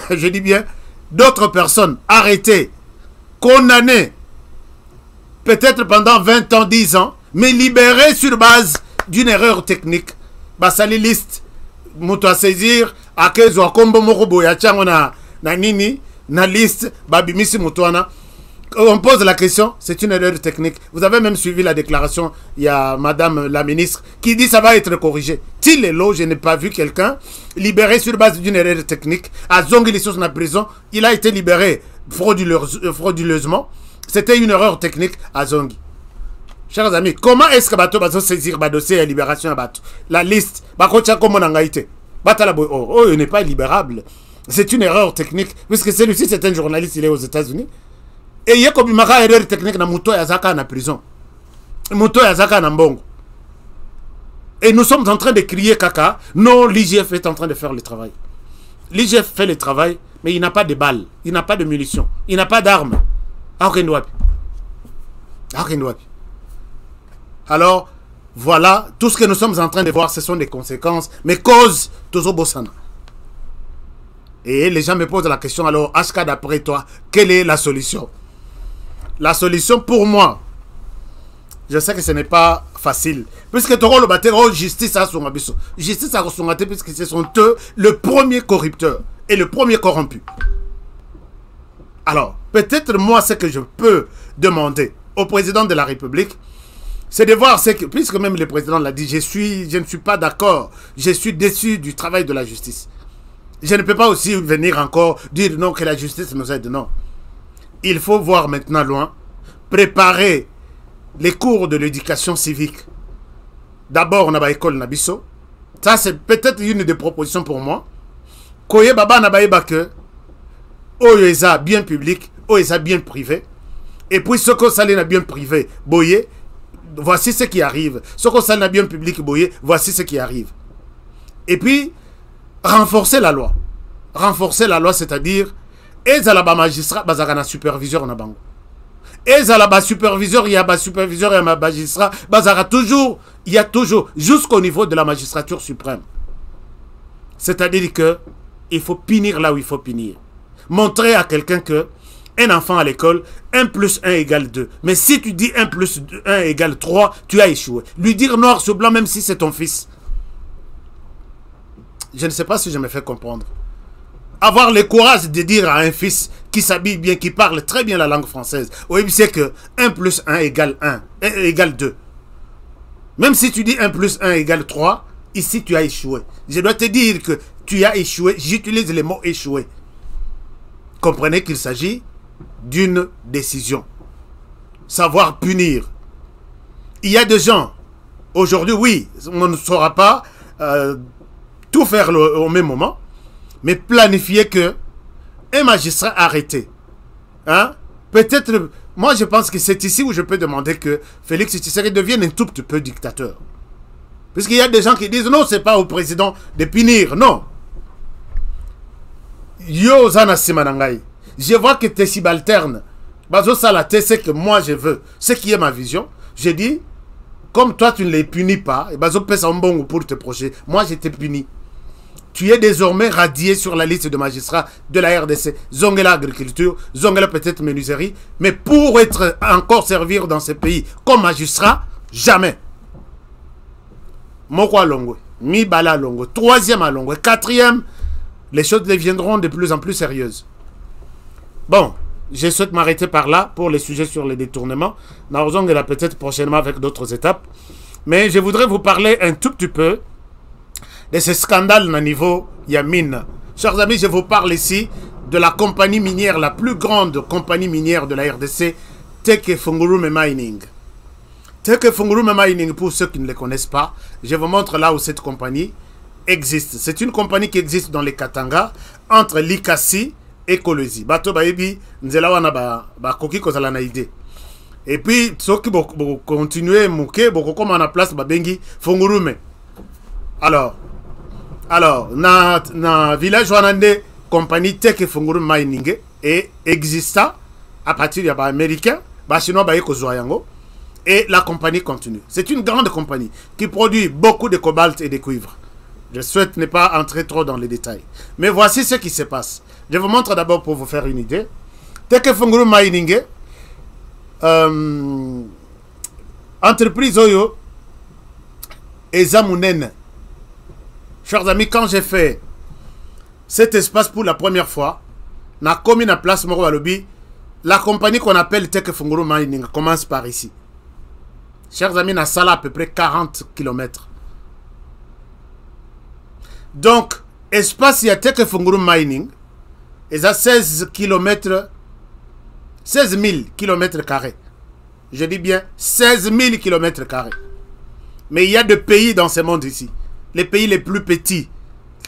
Je dis bien, d'autres personnes arrêtées, condamnées, peut-être pendant 20 ans, 10 ans, mais libérées sur base d'une erreur technique. Basali liste, muto a saisir, à kezo a kombo morobo ya chango na nini, na liste, babimisi mutuana. On pose la question, c'est une erreur technique. Vous avez même suivi la déclaration, il y a madame la ministre qui dit ça va être corrigé. S'il est là, je n'ai pas vu quelqu'un libéré sur base d'une erreur technique. À Zongi dans la prison, il a été libéré frauduleusement. C'était une erreur technique à Zongi. Chers amis, comment est-ce que Bato va saisir le dossier à libération à Bato? La liste, il n'est pas libérable. C'est une erreur technique, puisque celui-ci c'est un journaliste, il est aux États-Unis. Et il y a comme une erreur technique dans Mouto Yazaka en prison. Mouto Yazaka en Mbongo. Et nous sommes en train de crier caca. Non, l'IGF est en train de faire le travail. L'IGF fait le travail, mais il n'a pas de balles, il n'a pas de munitions, il n'a pas d'armes. Alors, voilà, tout ce que nous sommes en train de voir, ce sont des conséquences, mais cause Tozo Bossana. Et les gens me posent la question, alors, Aska, d'après toi, quelle est la solution? La solution pour moi, je sais que ce n'est pas facile. Puisque Toro le batteur, justice à son abisso. Justice à son abisso, puisque ce sont eux le premier corrupteur et le premier corrompu. Alors, peut-être moi, ce que je peux demander au président de la République, c'est de voir ce que, puisque même le président l'a dit, je ne suis pas d'accord, je suis déçu du travail de la justice. Je ne peux pas aussi venir encore dire non, que la justice nous aide, non. Il faut voir maintenant loin, préparer les cours de l'éducation civique. D'abord, on a l'école Nabiso. Ça, c'est peut-être une des propositions pour moi. Koye Baba Nabaïba que, Oyeza bien public, Oyeza bien privé. Et puis, ce qu'on s'allait bien privé, Boye, voici ce qui arrive. Ce qu'on s'allait bien public, Boye, voici ce qui arrive. Et puis, renforcer la loi. Renforcer la loi, c'est-à-dire, et à la magistrat, bazarana superviseur en abango. Et à la superviseur, il y a superviseur et magistrat, bazara toujours, il y a toujours, jusqu'au niveau de la magistrature suprême. C'est-à-dire que il faut punir là où il faut punir. Montrer à quelqu'un que un enfant à l'école, 1 plus 1 égale 2. Mais si tu dis 1 plus 1 égale 3, tu as échoué. Lui dire noir sur blanc, même si c'est ton fils. Je ne sais pas si je me fais comprendre. Avoir le courage de dire à un fils qui s'habille bien, qui parle très bien la langue française, oui, c'est que 1 plus 1 égale 2. Même si tu dis 1 plus 1 égale 3, ici tu as échoué. Je dois te dire que tu as échoué, j'utilise le mot échoué. Comprenez qu'il s'agit d'une décision. Savoir punir. Il y a des gens, aujourd'hui, oui, on ne saura pas tout faire au même moment, mais planifier que un magistrat arrêté, hein, peut-être, moi je pense que c'est ici où je peux demander que Félix Tshisekedi devienne un tout petit peu dictateur. Puisqu'il y a des gens qui disent non, c'est pas au président de punir, non. Yo zana simanangai. Je vois que tes subalternes, bazo salate, c'est que moi je veux, ce qui est ma vision. Je dis, comme toi tu ne les punis pas, et bazo pèse un bon pour te projet, moi je te punis. Tu es désormais radié sur la liste de magistrats de la RDC. Zongela agriculture, Zongela peut-être menuiserie, mais pour être encore servir dans ce pays comme magistrat, jamais. Moko Longo, Mibala Longo, 3e à Longo, 4e, les choses deviendront de plus en plus sérieuses. Bon, je souhaite m'arrêter par là pour les sujets sur les détournements. Zongela peut-être prochainement avec d'autres étapes. Mais je voudrais vous parler un tout petit peu de ce scandale au niveau Yamine. Chers amis, je vous parle ici de la compagnie minière, la plus grande compagnie minière de la RDC, Teke Fungurume Mining. Teke Fungurume Mining, pour ceux qui ne le connaissent pas, je vous montre là où cette compagnie existe. C'est une compagnie qui existe dans les Katanga, entre Likasi et Kolwezi. Bato Baebi, Nzela wana ba koki kozala na idée. Et puis, ceux qui vont continuer, mouke, comme on a place, Babengi, Fungurume. Alors, na village wanande compagnie Teke Funguru Mining et exista à partir de l'américain, chinois et la compagnie continue. C'est une grande compagnie qui produit beaucoup de cobalt et de cuivre. Je souhaite ne pas entrer trop dans les détails. Mais voici ce qui se passe. Je vous montre d'abord pour vous faire une idée. Teke Funguru Mining, entreprise Oyo et Zamunen. Chers amis, quand j'ai fait cet espace pour la première fois, na commis na place Moro Balobi, la compagnie qu'on appelle Teke Funguru Mining commence par ici. Chers amis, na sala à peu près 40 km. Donc, espace il y a Teke Funguru Mining, et à 16 km, 16 000 km carrés. Je dis bien 16 000 km carrés. Mais il y a des pays dans ce monde ici. Les pays les plus petits.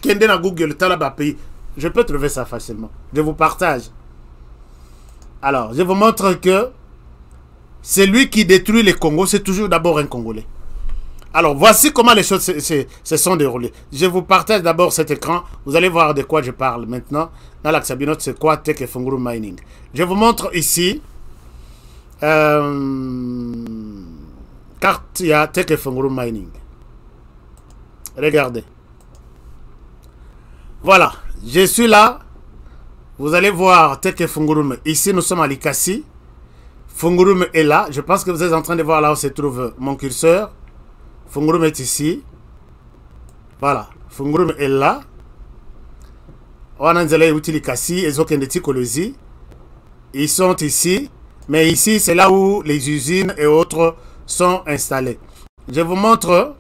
Kende na Google, Talaba pays. Je peux trouver ça facilement. Je vous partage. Alors, je vous montre que celui qui détruit les Congos, c'est toujours d'abord un Congolais. Alors, voici comment les choses se sont déroulées. Je vous partage d'abord cet écran. Vous allez voir de quoi je parle maintenant. Dans l'Axabinot, c'est quoi Teke Funguru Mining. Je vous montre ici. Carte, il y a Teke Funguru Mining. Regardez. Voilà. Je suis là. Vous allez voir Teke Fungurum. Ici, nous sommes à Likasi. Fungurum est là. Je pense que vous êtes en train de voir là où se trouve mon curseur. Fungurum est ici. Voilà. Fungurum est là. Ils sont ici. Mais ici, c'est là où les usines et autres sont installées. Je vous montre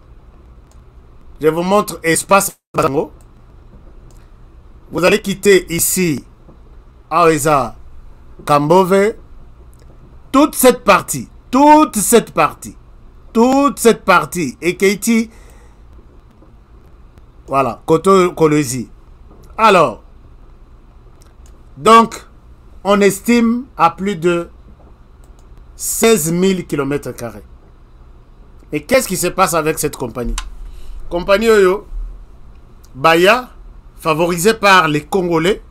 espace Basango. Vous allez quitter ici Aoueza Kambove. Toute cette partie et Keiti, voilà, Koto Kolezi. Alors, donc, on estime à plus de 16 000 km². Et qu'est-ce qui se passe avec cette compagnie? Compagnie Oyo, Baya, favorisée par les Congolais,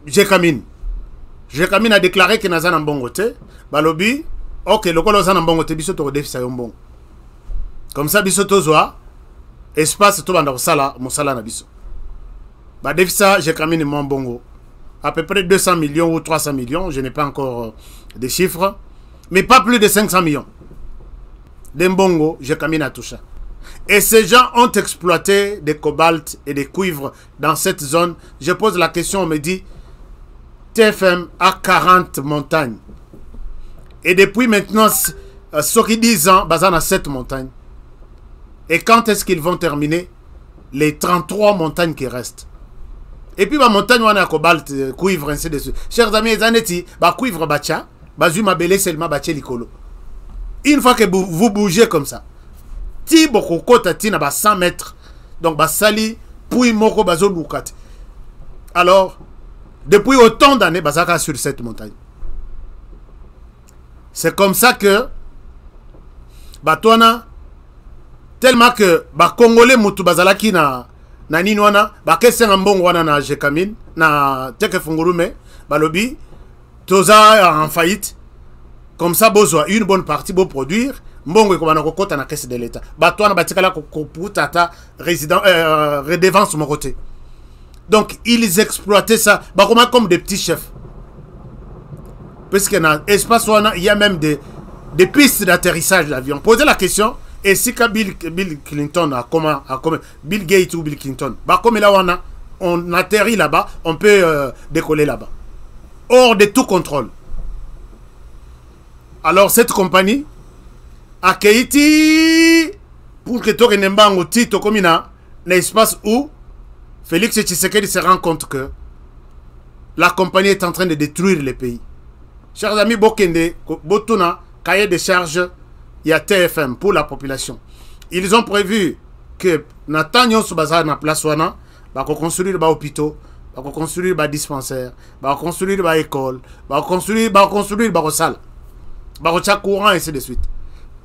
Jekamine. Jekamine a déclaré que Nazan Mbongote, Balobi, ok, le colo Zan Mbongote, Bisoto Defisa Yombon. Comme ça, Bisoto Zoa, espace tout banda Sala, Mosala Nabiso. Defisa, Jekamine et Mbongo. À peu près 200 millions ou 300 millions, je n'ai pas encore des chiffres, mais pas plus de 500 millions. D'Mbongo, Jekamine a touché. Et ces gens ont exploité des cobalt et des cuivres dans cette zone. Je pose la question, on me dit, TFM a 40 montagnes. Et depuis maintenant, ceux qui 10 ans, Bazan a 7 montagnes. Et quand est-ce qu'ils vont terminer les 33 montagnes qui restent? Et puis, ma montagne, on a cobalt, cuivre, ainsi de suite. Chers amis, Zanetti, cuivre, bacha, bazuma belé, seulement baché likolo. Une fois que vous bougez comme ça, ti boko kota ti na ba 100 mètres, donc ba sali, puis moko bazo lukat. Alors, depuis autant d'années, bazaka sur cette montagne. C'est comme ça que, batouana, tellement que, Congolais mutu bazalaki na ninwana, kese ngambongo wana na Jekamine, na Teke Fungurume, balobi, toza en faillite. Comme ça, besoin une bonne partie pour produire. Mbongo ko banako kota na caisse de l'État. Batouana batikala ko putata résident redevance mon côté. Donc ils exploitaient ça comme des petits chefs. Parce que dans l'espace il y a même des pistes d'atterrissage d'avion. Posez la question, et si Bill Clinton a comment Bill Gates ou Bill Clinton, comme là on atterrit là-bas, on peut décoller là-bas. Hors de tout contrôle. Alors cette compagnie a Keiti pour que tu aies un titre comme un espace où Félix Tshisekedi se rend compte que la compagnie est en train de détruire le pays. Chers amis, Bokende, Botuna, cahier de charges, il y a TFM pour la population. Ils ont prévu que Natanyo Subaza na place wana, construire des hôpitaux, construire des dispensaires, construire des écoles, construire des salles. Barocha courant ainsi de suite.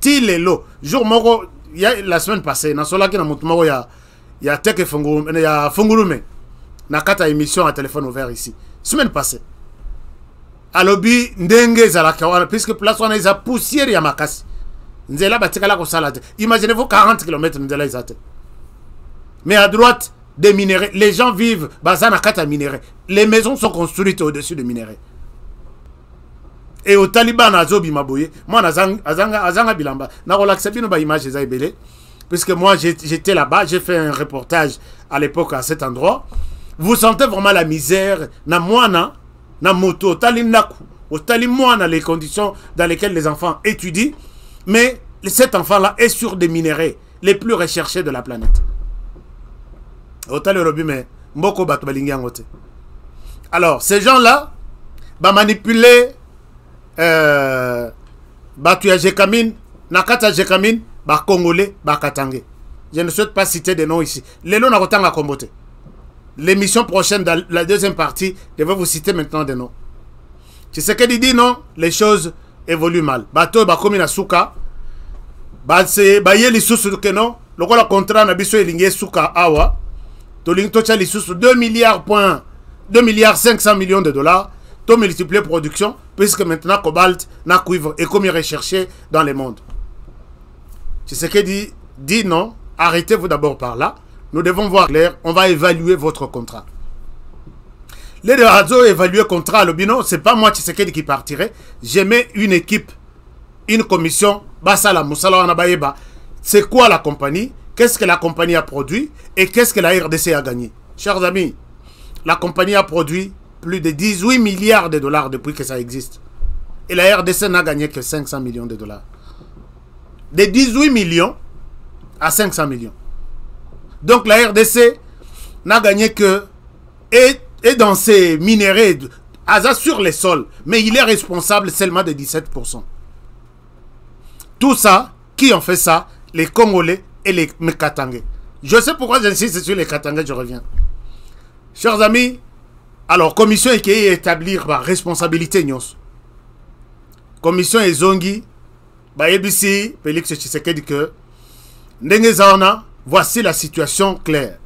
Ti lelo jour moko la semaine passée na sola ki na mutu moko ya Il y a Teke Fungurume, il y a Fungurume. Nakata émission à téléphone ouvert ici. Semaine passée. À l'objet ndenge zalakawana puisque place on a isa poussière ya makasi. Nzela batikala ko salade. Imaginez-vous 40 km nzela izate. Mais à droite des minéraux, les gens vivent bazana kata minéraux. Les maisons sont construites au-dessus de minéraux. Et au Taliban azobi maboye, moi azanga bilamba. Na relaxe bino ba image za ebele puisque moi j'étais là-bas, j'ai fait un reportage à l'époque à cet endroit. Vous sentez vraiment la misère na moana na moto talinaku au talimona les conditions dans lesquelles les enfants étudient, mais cet enfant-là est sur des minéraux les plus recherchés de la planète. Au talirobi mais mboko batu balingi angote. Alors ces gens-là ba manipuler batu ya Jekamine nakata Jekamine ba congolais ba katangé. Je ne souhaite pas citer des noms ici. Lelo na kotanga kombote. L'émission prochaine, dans la deuxième partie, je vais vous citer maintenant des noms. Tu sais qu'il dit non, les choses évoluent mal. Bateau bakomi na suka, c'est baye li susu que non, le contrat na biso elingi suka awa, to ling to cha li susu 2 milliards 500 millions de dollars, to multiplier production puisque maintenant cobalt na cuivre est comme recherché dans le monde. Tu sais qu'il dit non, arrêtez-vous d'abord par là. Nous devons voir clair, on va évaluer votre contrat. Les deux radios évaluer le contrat, le bino, c'est pas moi qui partirait. J'ai mis une équipe, une commission, basala musala anabayeba. C'est quoi la compagnie? Qu'est-ce que la compagnie a produit? Et qu'est-ce que la RDC a gagné? Chers amis, la compagnie a produit plus de 18 milliards de dollars depuis que ça existe. Et la RDC n'a gagné que 500 millions de dollars. De 18 millions à 500 millions. Donc la RDC n'a gagné que et dans ses minéraux sur les sols, mais il est responsable seulement de 17%. Tout ça, qui ont fait ça? Les Congolais et les Katangais. Je sais pourquoi j'insiste sur les Katangais, je reviens. Chers amis, alors commission qui est établir la responsabilité nyos. Commission ezongi ba ebisi Félix Tshisekedi que ndenge zaona. Voici la situation claire.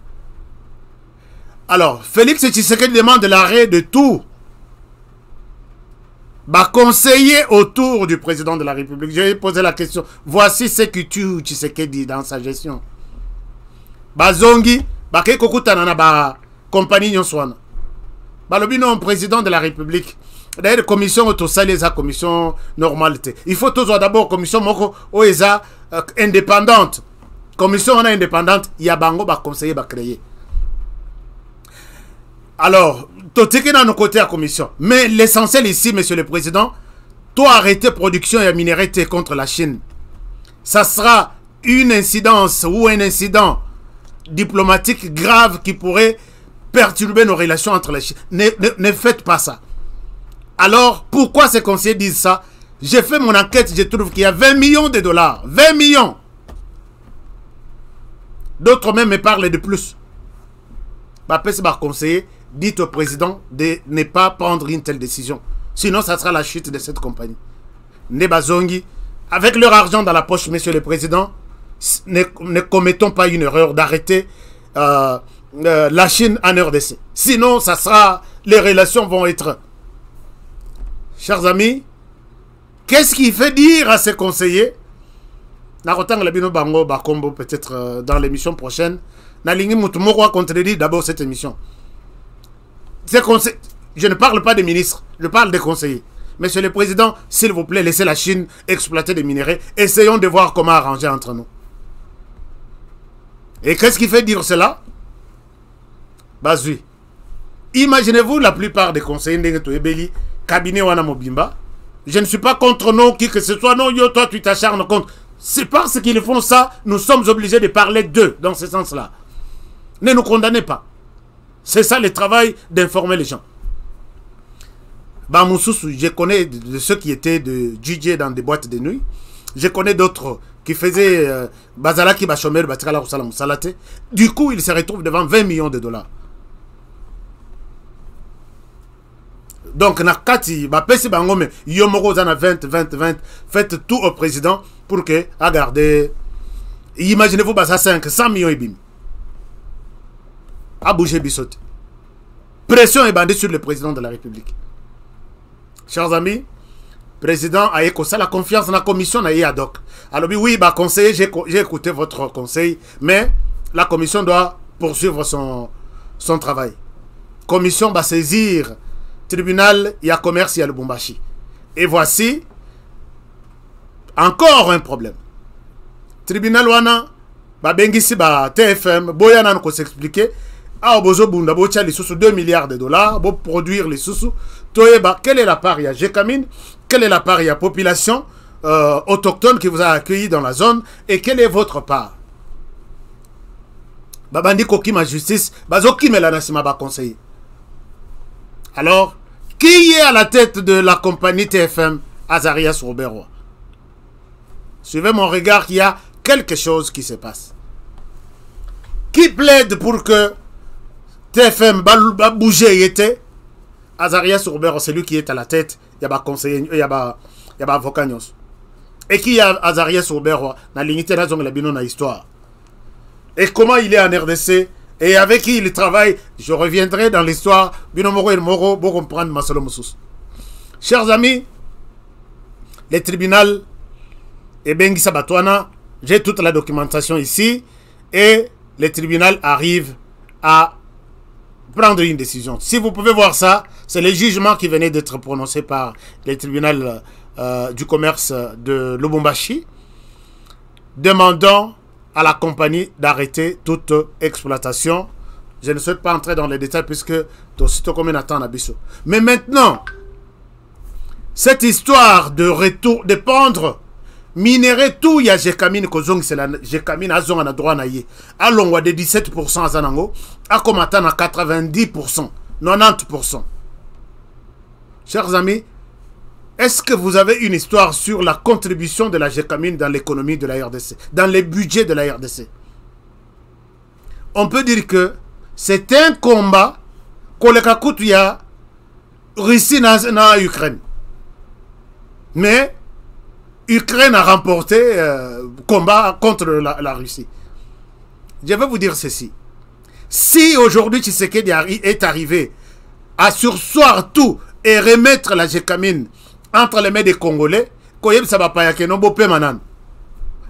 Alors, Félix Tshisekedi demande l'arrêt de tout. Bah, conseiller autour du président de la République. Je vais poser la question. Voici ce que tue Tshisekedi dans sa gestion. Bah, Zongi, bah, Kekokutana, bah, compagnie Nyonswana. Bah, le bilan président de la République. D'ailleurs, commission autosalisa, commission normalité. Il faut toujours d'abord commission moko oeza indépendante. Commission indépendante, il y a bango ba conseiller ba créer. Alors, tout est dans nos côtés à commission. Mais l'essentiel ici, monsieur le président, toi arrêter production et minéralité contre la Chine. Ça sera une incidence ou un incident diplomatique grave qui pourrait perturber nos relations entre la Chine. Ne faites pas ça. Alors, pourquoi ces conseillers disent ça? J'ai fait mon enquête, je trouve qu'il y a 20 millions de dollars. 20 millions. D'autres même me parlent de plus. Conseiller, dites au président de ne pas prendre une telle décision. Sinon, ça sera la chute de cette compagnie. Nebazongi, avec leur argent dans la poche, monsieur le président, ne commettons pas une erreur d'arrêter la Chine en RDC. Sinon, ça sera, les relations vont être... Chers amis, qu'est-ce qui fait dire à ces conseillers? Peut-être dans l'émission prochaine. Je contredire d'abord cette émission. Je ne parle pas des ministres, je parle des conseillers. Monsieur le Président, s'il vous plaît, laissez la Chine exploiter des minéraux. Essayons de voir comment arranger entre nous. Et qu'est-ce qui fait dire cela? Bazui. Imaginez-vous la plupart des conseillers de cabinet Wana Mobimba. Je ne suis pas contre non, qui que ce soit. Non, yo, toi, tu t'acharnes contre. C'est parce qu'ils font ça, nous sommes obligés de parler d'eux dans ce sens-là. Ne nous condamnez pas. C'est ça le travail d'informer les gens. Bamoussous, je connais de ceux qui étaient de DJ dans des boîtes de nuit. Je connais d'autres qui faisaient Bazalaki Bachomer, Batikala Roussala Moussalate. Du coup, ils se retrouvent devant 20 millions de dollars. Donc, Nakati, Bapesi Bangome, Yomoro Zana 20, faites tout au président pour que, regardez, imaginez-vous, ça 500 millions et bim. à bouger Bissote. Pression est bandée sur le président de la République. Chers amis, le président a écouté la confiance dans la commission ad hoc. Alors oui, bah, conseiller, j'ai écouté votre conseil, mais la commission doit poursuivre son travail. Commission va saisir tribunal, il y a commerce, il y a le Lubumbashi. Et voici encore un problème. Tribunal wana, ba bengisi ba TFM, boya nan ko s'expliquer. Ah, bozo bunda, bo tia les sous 2 milliards de dollars, bo produire les sous. Toyeba, quelle est la part? Il y a Gécamine, quelle est la part? Il y a population autochtone qui vous a accueilli dans la zone, et quelle est votre part? Babandi koki ma justice, bazo ki melanasima ba conseiller. Alors, qui est à la tête de la compagnie TFM? Azarias Robert. Suivez mon regard, qu'il y a quelque chose qui se passe. Qui plaide pour que TFM va bouger? était Azarias Robert, c'est lui qui est à la tête. Il y a un conseiller, il y a un avocat. Et qui est Azarias Robert? Dans l'unité de la histoire. Et comment il est en RDC? Et avec qui il travaille? Je reviendrai dans l'histoire. Chers amis, les tribunaux et Bengisa Batouana, j'ai toute la documentation ici, et les tribunaux arrivent à prendre une décision. Si vous pouvez voir ça, c'est le jugement qui venait d'être prononcé par les tribunaux du commerce de Lubumbashi, demandant à la compagnie d'arrêter toute exploitation. Je ne souhaite pas entrer dans les détails puisque tout comme on attend à Bissau. Mais maintenant, cette histoire de retour, de pendre, minérer tout, il y a Gécamine, c'est la Gécamine, Azon a droit à y allons de 17% à Zanango, à comme attendre à 90%, 90%. Chers amis, est-ce que vous avez une histoire sur la contribution de la Gécamine dans l'économie de la RDC, dans les budgets de la RDC? On peut dire que c'est un combat que le y a Russie dans Ukraine. Mais Ukraine a remporté combat contre la Russie. Je vais vous dire ceci. Si aujourd'hui Tshisekedi est arrivé à sursoir tout et remettre la Gécamine entre les mains des Congolais,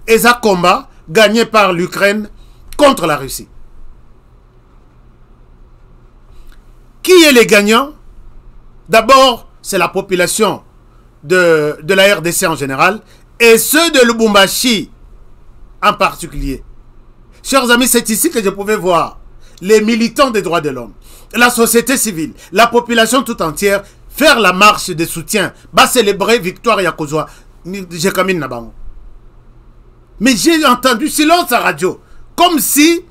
et ça combat gagné par l'Ukraine contre la Russie. Qui est les gagnants? D'abord, c'est la population de la RDC en général et ceux de Lubumbashi en particulier. Chers amis, c'est ici que je pouvais voir les militants des droits de l'homme, la société civile, la population tout entière faire la marche de soutien, bah célébrer victoire Yakozwa, Gécamine Nabango. Mais j'ai entendu silence à radio, comme si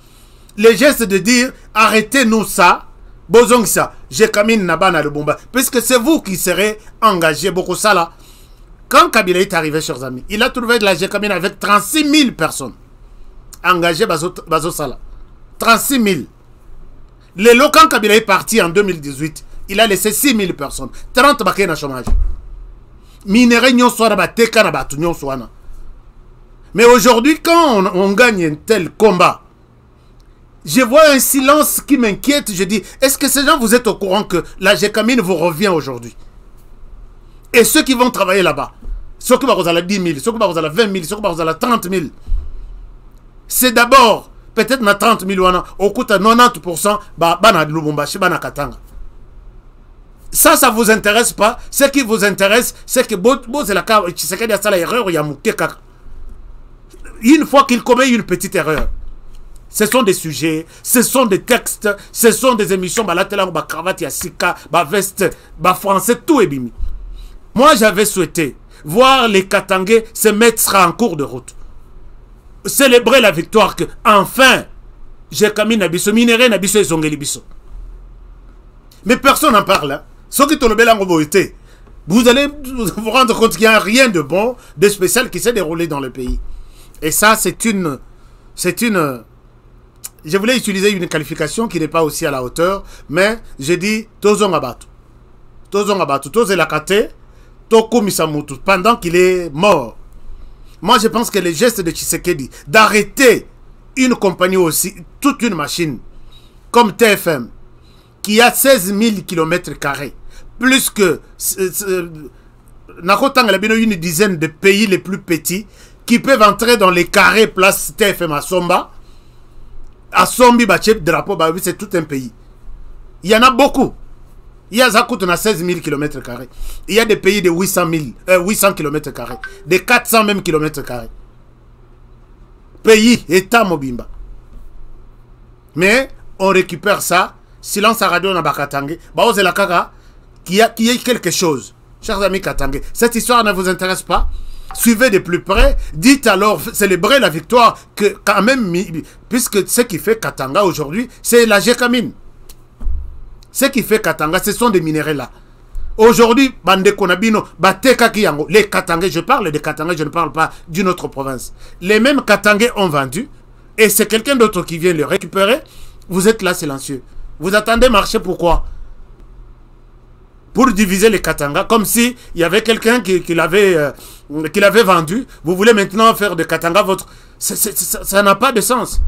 les gestes de dire arrêtez-nous ça, bozong ça, Gécamine Nabana le Bomba, puisque c'est vous qui serez engagés beaucoup ça là. Quand Kabila est arrivé, chers amis, il a trouvé de la Gécamine avec 36 000 personnes engagées bazo sala. 36 000. Les locaux, quand Kabila est parti en 2018, il a laissé 6 000 personnes. 30 bakay na chômage. Minerai nyon soana ba teka na batu nyon soana. Mais aujourd'hui, quand on gagne un tel combat, je vois un silence qui m'inquiète. Je dis, est-ce que ces gens, vous êtes au courant que la Gécamine vous revient aujourd'hui? Et ceux qui vont travailler là-bas, ceux qui vont à la 10 000, ceux qui vont à la 20 000, ceux qui vont à la 30 000, c'est d'abord, peut-être na 30 000, au coût de 90%, bana Lubumbashi, bana Katanga. Ça vous intéresse pas? Ce qui vous intéresse, c'est que une fois qu'il commet une petite erreur, ce sont des sujets, ce sont des textes, ce sont des émissions, cravate, yasika, veste, français, tout est bimi. Moi, j'avais souhaité voir les Katangais se mettre en cours de route. Célébrer la victoire que, enfin, Gécamine Nabiso, Minéré Nabiso et Zongeli Biso. Mais personne n'en parle. Hein. Vous allez vous rendre compte qu'il n'y a rien de bon, de spécial qui s'est déroulé dans le pays. Et ça, c'est une... Je voulais utiliser une qualification qui n'est pas aussi à la hauteur, mais je dis Tozong Abatu. Tozong Abatu. Tozelakate, Toko Misamutu, pendant qu'il est mort. Moi, je pense que les gestes de Tshisekedi, d'arrêter une compagnie aussi, toute une machine, comme TFM, qui a 16 000 km², plus que une dizaine de pays les plus petits qui peuvent entrer dans les carrés place TFM à Somba. À Sombi, drapeau, c'est tout un pays. Il y en a beaucoup. Il y a Zakout, on a 16 000 km². Il y a des pays de 800 km², de 400 même km². Pays, État Mobimba. Mais on récupère ça. Silence à radio, on a Bakatangé. Baoze la Kaka, qui a quelque chose. Chers amis Katangé, cette histoire ne vous intéresse pas? Suivez de plus près, dites alors, célébrez la victoire que quand même, puisque ce qui fait Katanga aujourd'hui, c'est la Gécamine. Ce qui fait Katanga, ce sont des minéraux là. Aujourd'hui, Bande Konabino, Bateka Kiyango, les Katangais, je parle des Katangais, je ne parle pas d'une autre province. Les mêmes Katangais ont vendu, et c'est quelqu'un d'autre qui vient le récupérer. Vous êtes là silencieux. Vous attendez marcher pourquoi? Pour diviser les Katanga, comme si il y avait quelqu'un qui l'avait vendu. Vous voulez maintenant faire de Katanga votre... Ça n'a pas de sens.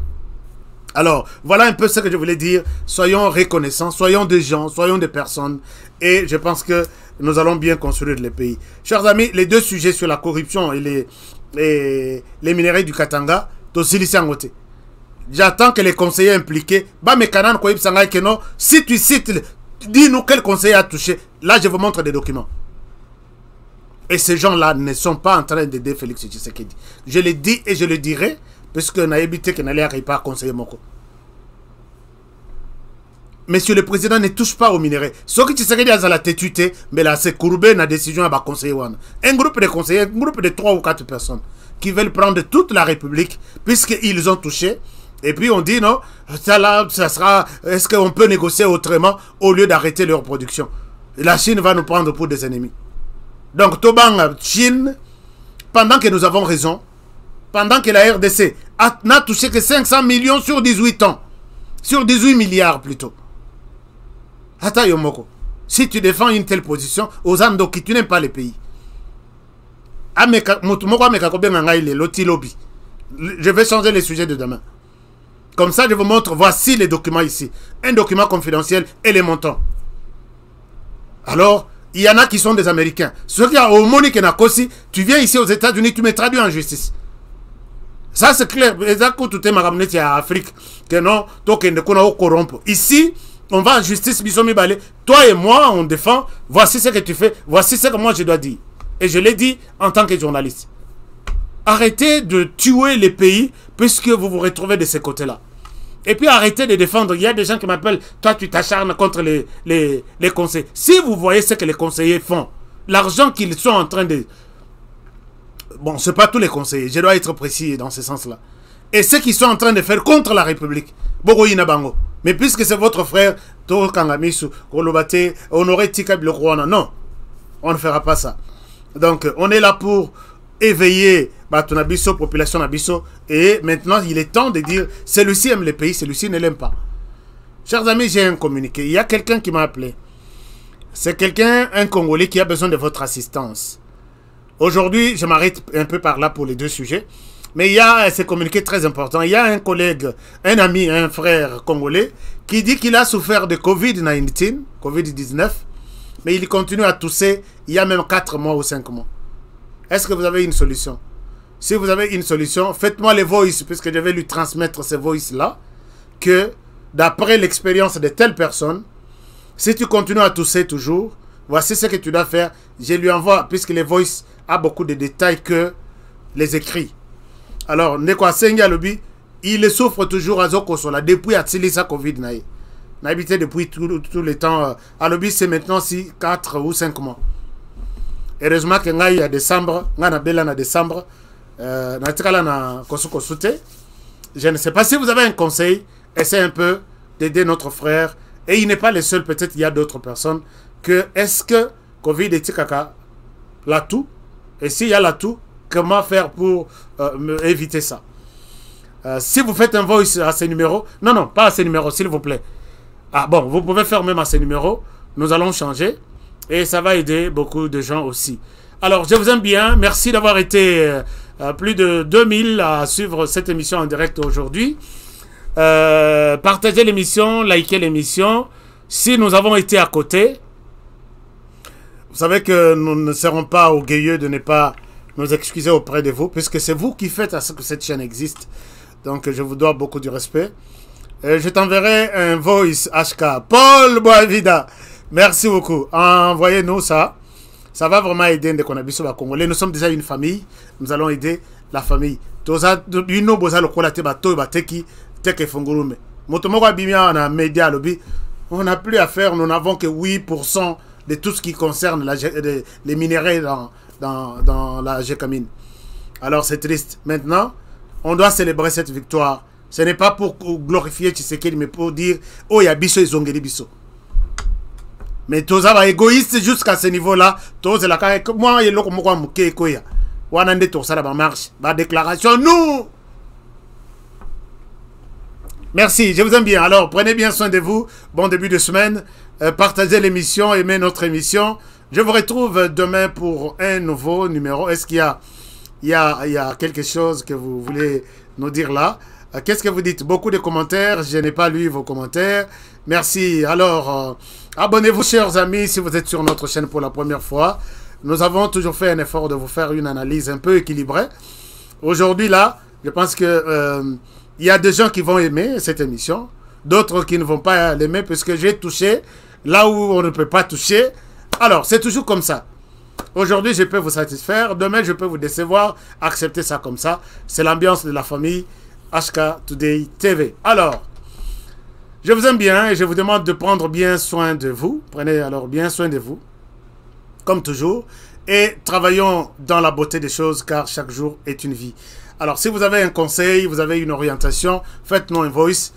Alors, voilà un peu ce que je voulais dire. Soyons reconnaissants, soyons des gens, soyons des personnes. Et je pense que nous allons bien construire le pays. Chers amis, les deux sujets sur la corruption et les minéraux du Katanga, j'attends que les conseillers impliqués, si tu cites, dis-nous quel conseiller a touché. Là, je vous montre des documents. Et ces gens-là ne sont pas en train d'aider Félix Tshisekedi. Je le dis et je le dirai, parce que n'a évité que n'allait pas conseiller Moko. Monsieur le président ne touche pas aux minéraux. Ce qui Tshisekedi a la tétuité, mais là c'est courbé la décision à conseiller. Un groupe de conseillers, un groupe de 3 ou 4 personnes qui veulent prendre toute la République, puisqu'ils ont touché. Et puis on dit non, ça là, ça sera. Est-ce qu'on peut négocier autrement au lieu d'arrêter leur production? La Chine va nous prendre pour des ennemis. Donc Tobang, Chine, pendant que nous avons raison, pendant que la RDC n'a touché que 500 millions sur 18 ans, sur 18 milliards plutôt. Attends Yomoko, si tu défends une telle position, aux Andoki, tu n'aimes pas les pays. Je vais changer les sujets de demain. Comme ça, je vous montre, voici les documents ici. Un document confidentiel et les montants. Alors, il y en a qui sont des Américains. Ceux qui ont au Monique et Nakosi, tu viens ici aux États-Unis, tu me traduis en justice. Ça, c'est clair. Afrique. Que non, ici, on va en justice, toi et moi, on défend. Voici ce que tu fais. Voici ce que moi, je dois dire. Et je l'ai dit en tant que journaliste. Arrêtez de tuer les pays puisque vous vous retrouvez de ces côtés-là. Et puis arrêtez de défendre. Il y a des gens qui m'appellent, toi tu t'acharnes contre les conseillers. Si vous voyez ce que les conseillers font, l'argent qu'ils sont en train de... Bon, ce n'est pas tous les conseillers, je dois être précis dans ce sens-là. Et ce qu'ils sont en train de faire contre la République. Mais puisque c'est votre frère, non, on ne fera pas ça. Donc, on est là pour éveiller la population Nabiso, et maintenant il est temps de dire celui-ci aime le pays, celui-ci ne l'aime pas. Chers amis, j'ai un communiqué. Il y a quelqu'un qui m'a appelé. C'est quelqu'un, un Congolais qui a besoin de votre assistance. Aujourd'hui, je m'arrête un peu par là pour les deux sujets, mais il y a ce communiqué très important. Il y a un collègue, un ami, un frère congolais qui dit qu'il a souffert de Covid-19, mais il continue à tousser il y a même 4 mois ou 5 mois. Est-ce que vous avez une solution? Si vous avez une solution, faites-moi les voices, puisque je vais lui transmettre ces voices-là, que d'après l'expérience de telle personne, si tu continues à tousser toujours, voici ce que tu dois faire. Je lui envoie, puisque les voices a beaucoup de détails que les écrits. Alors, Neko Asenga Lobi, il souffre toujours à Zokosola, depuis Atilisa Covid. Il a habité depuis tout le temps. À Lobi, c'est maintenant 4 ou 5 mois. Heureusement que il y a décembre, il y a décembre, je ne sais pas si vous avez un conseil, essayez un peu d'aider notre frère. Et il n'est pas le seul, peut-être il y a d'autres personnes. Que est-ce que Covid est Tikaka l'atout? Et s'il y a l'atout, comment faire pour éviter ça? Si vous faites un voice à ces numéros, non, pas à ces numéros, s'il vous plaît. Ah bon, vous pouvez faire même à ces numéros, nous allons changer. Et ça va aider beaucoup de gens aussi. Alors, je vous aime bien. Merci d'avoir été plus de 2000 à suivre cette émission en direct aujourd'hui. partagez l'émission, likez l'émission. Si nous avons été à côté, vous savez que nous ne serons pas orgueilleux de ne pas nous excuser auprès de vous, puisque c'est vous qui faites à ce que cette chaîne existe. Donc je vous dois beaucoup du respect. Je t'enverrai un voice HK. Paul Boavida, merci beaucoup. Envoyez-nous ça. Ça va vraiment aider les Congolais. Nous sommes déjà une famille. Nous allons aider la famille. On n'a plus à faire. Nous n'avons que 8% de tout ce qui concerne les minéraux dans la Gécamine. Alors c'est triste. Maintenant, on doit célébrer cette victoire. Ce n'est pas pour glorifier Tshisekedi, mais pour dire « Oh, il y a biso et zongeli biso ». Mais tous les égoïstes jusqu'à ce niveau-là, tous les cas, moi, il y a l'autre moi mouké koya. Wanande tout ça la marche, la déclaration, nous. Merci, je vous aime bien. Alors, prenez bien soin de vous. Bon début de semaine. Partagez l'émission, aimez notre émission. Je vous retrouve demain pour un nouveau numéro. Est-ce qu'il y a quelque chose que vous voulez nous dire là? Qu'est-ce que vous dites? Beaucoup de commentaires. Je n'ai pas lu vos commentaires. Merci. Alors, abonnez-vous, chers amis, si vous êtes sur notre chaîne pour la première fois. Nous avons toujours fait un effort de vous faire une analyse un peu équilibrée. Aujourd'hui, là, je pense que il y a des gens qui vont aimer cette émission. D'autres qui ne vont pas l'aimer puisque j'ai touché là où on ne peut pas toucher. Alors, c'est toujours comme ça. Aujourd'hui, je peux vous satisfaire. Demain, je peux vous décevoir. Acceptez ça comme ça. C'est l'ambiance de la famille HK Today TV. Alors, je vous aime bien et je vous demande de prendre bien soin de vous. Prenez alors bien soin de vous, comme toujours. Et travaillons dans la beauté des choses, car chaque jour est une vie. Alors, si vous avez un conseil, vous avez une orientation, faites-nous un voice.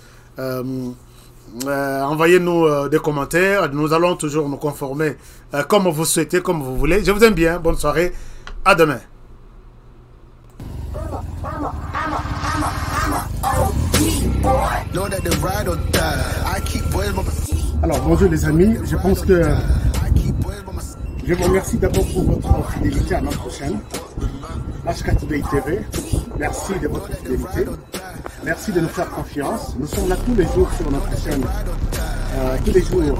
Envoyez-nous des commentaires. Nous allons toujours nous conformer comme vous souhaitez, comme vous voulez. Je vous aime bien. Bonne soirée. À demain. Alors, bonjour les amis. Je pense que je vous remercie d'abord pour votre fidélité à notre chaîne, HK Today TV. Merci de votre fidélité. Merci de nous faire confiance. Nous sommes là tous les jours sur notre chaîne. Tous les jours,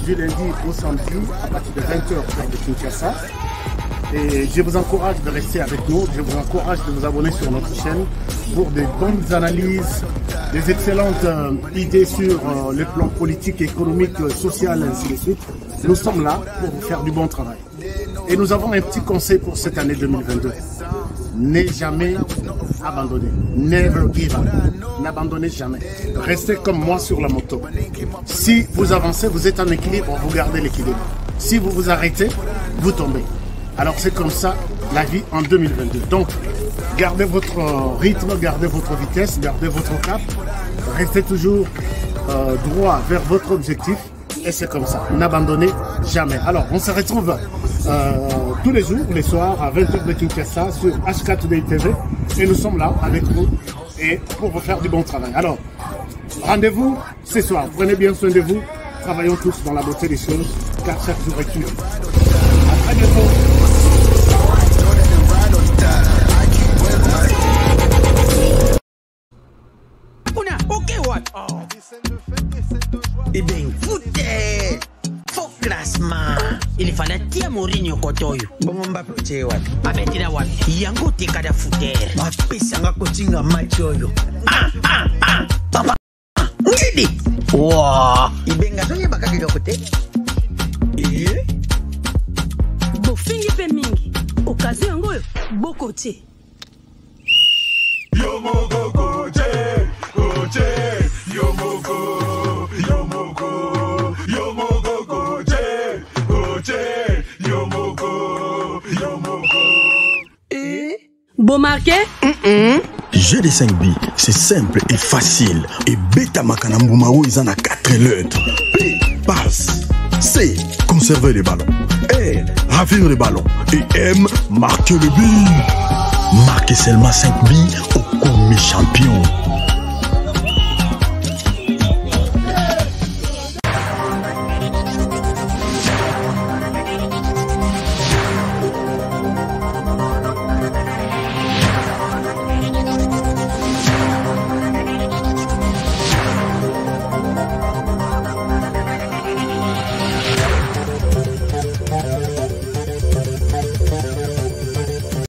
du lundi au samedi, à partir de 20h sur de Kinshasa. Et je vous encourage de rester avec nous. Je vous encourage de vous abonner sur notre chaîne pour des bonnes analyses, des excellentes idées sur le plan politique, économique, social, ainsi de suite. Nous sommes là pour vous faire du bon travail. Et nous avons un petit conseil pour cette année 2022. Ne jamais abandonner. Never give up. N'abandonnez jamais. Restez comme moi sur la moto. Si vous avancez, vous êtes en équilibre, vous gardez l'équilibre. Si vous vous arrêtez, vous tombez. Alors c'est comme ça la vie en 2022. Donc, gardez votre rythme, gardez votre vitesse, gardez votre cap. Restez toujours droit vers votre objectif. Et c'est comme ça. N'abandonnez jamais. Alors, on se retrouve tous les jours, les soirs, à 20h de Kinshasa sur HK Today TV. Et nous sommes là avec vous et pour vous faire du bon travail. Alors, rendez-vous ce soir. Prenez bien soin de vous. Travaillons tous dans la beauté des choses, car chaque jour est une vie. À très bientôt. Eh bien, foutez! Faut classement. Il fallait tirer Mourinho Kotoyo. Bon, Mbappé, tu es what? Abetira what? Yango te kada fouter. Mbappé, sanga kotinga match oyo. Papa. Ngidi. Wow. Ibenga sonye bakaki dokote. Bofingi pe mingi. Okazi yango bokote. Yomoko goje, goje, yomoko, yomoko, yomoko goje, goje, yomoko, yomoko. Bon marqué? Jeu de 5 billes, c'est simple et facile. Et Beta Makanambumao, ils en a 4 lettres. P, passe. C, conserver les ballons. R, ravir les ballons. Et M, marquer le but. Marquez seulement 5 billes au commis champion.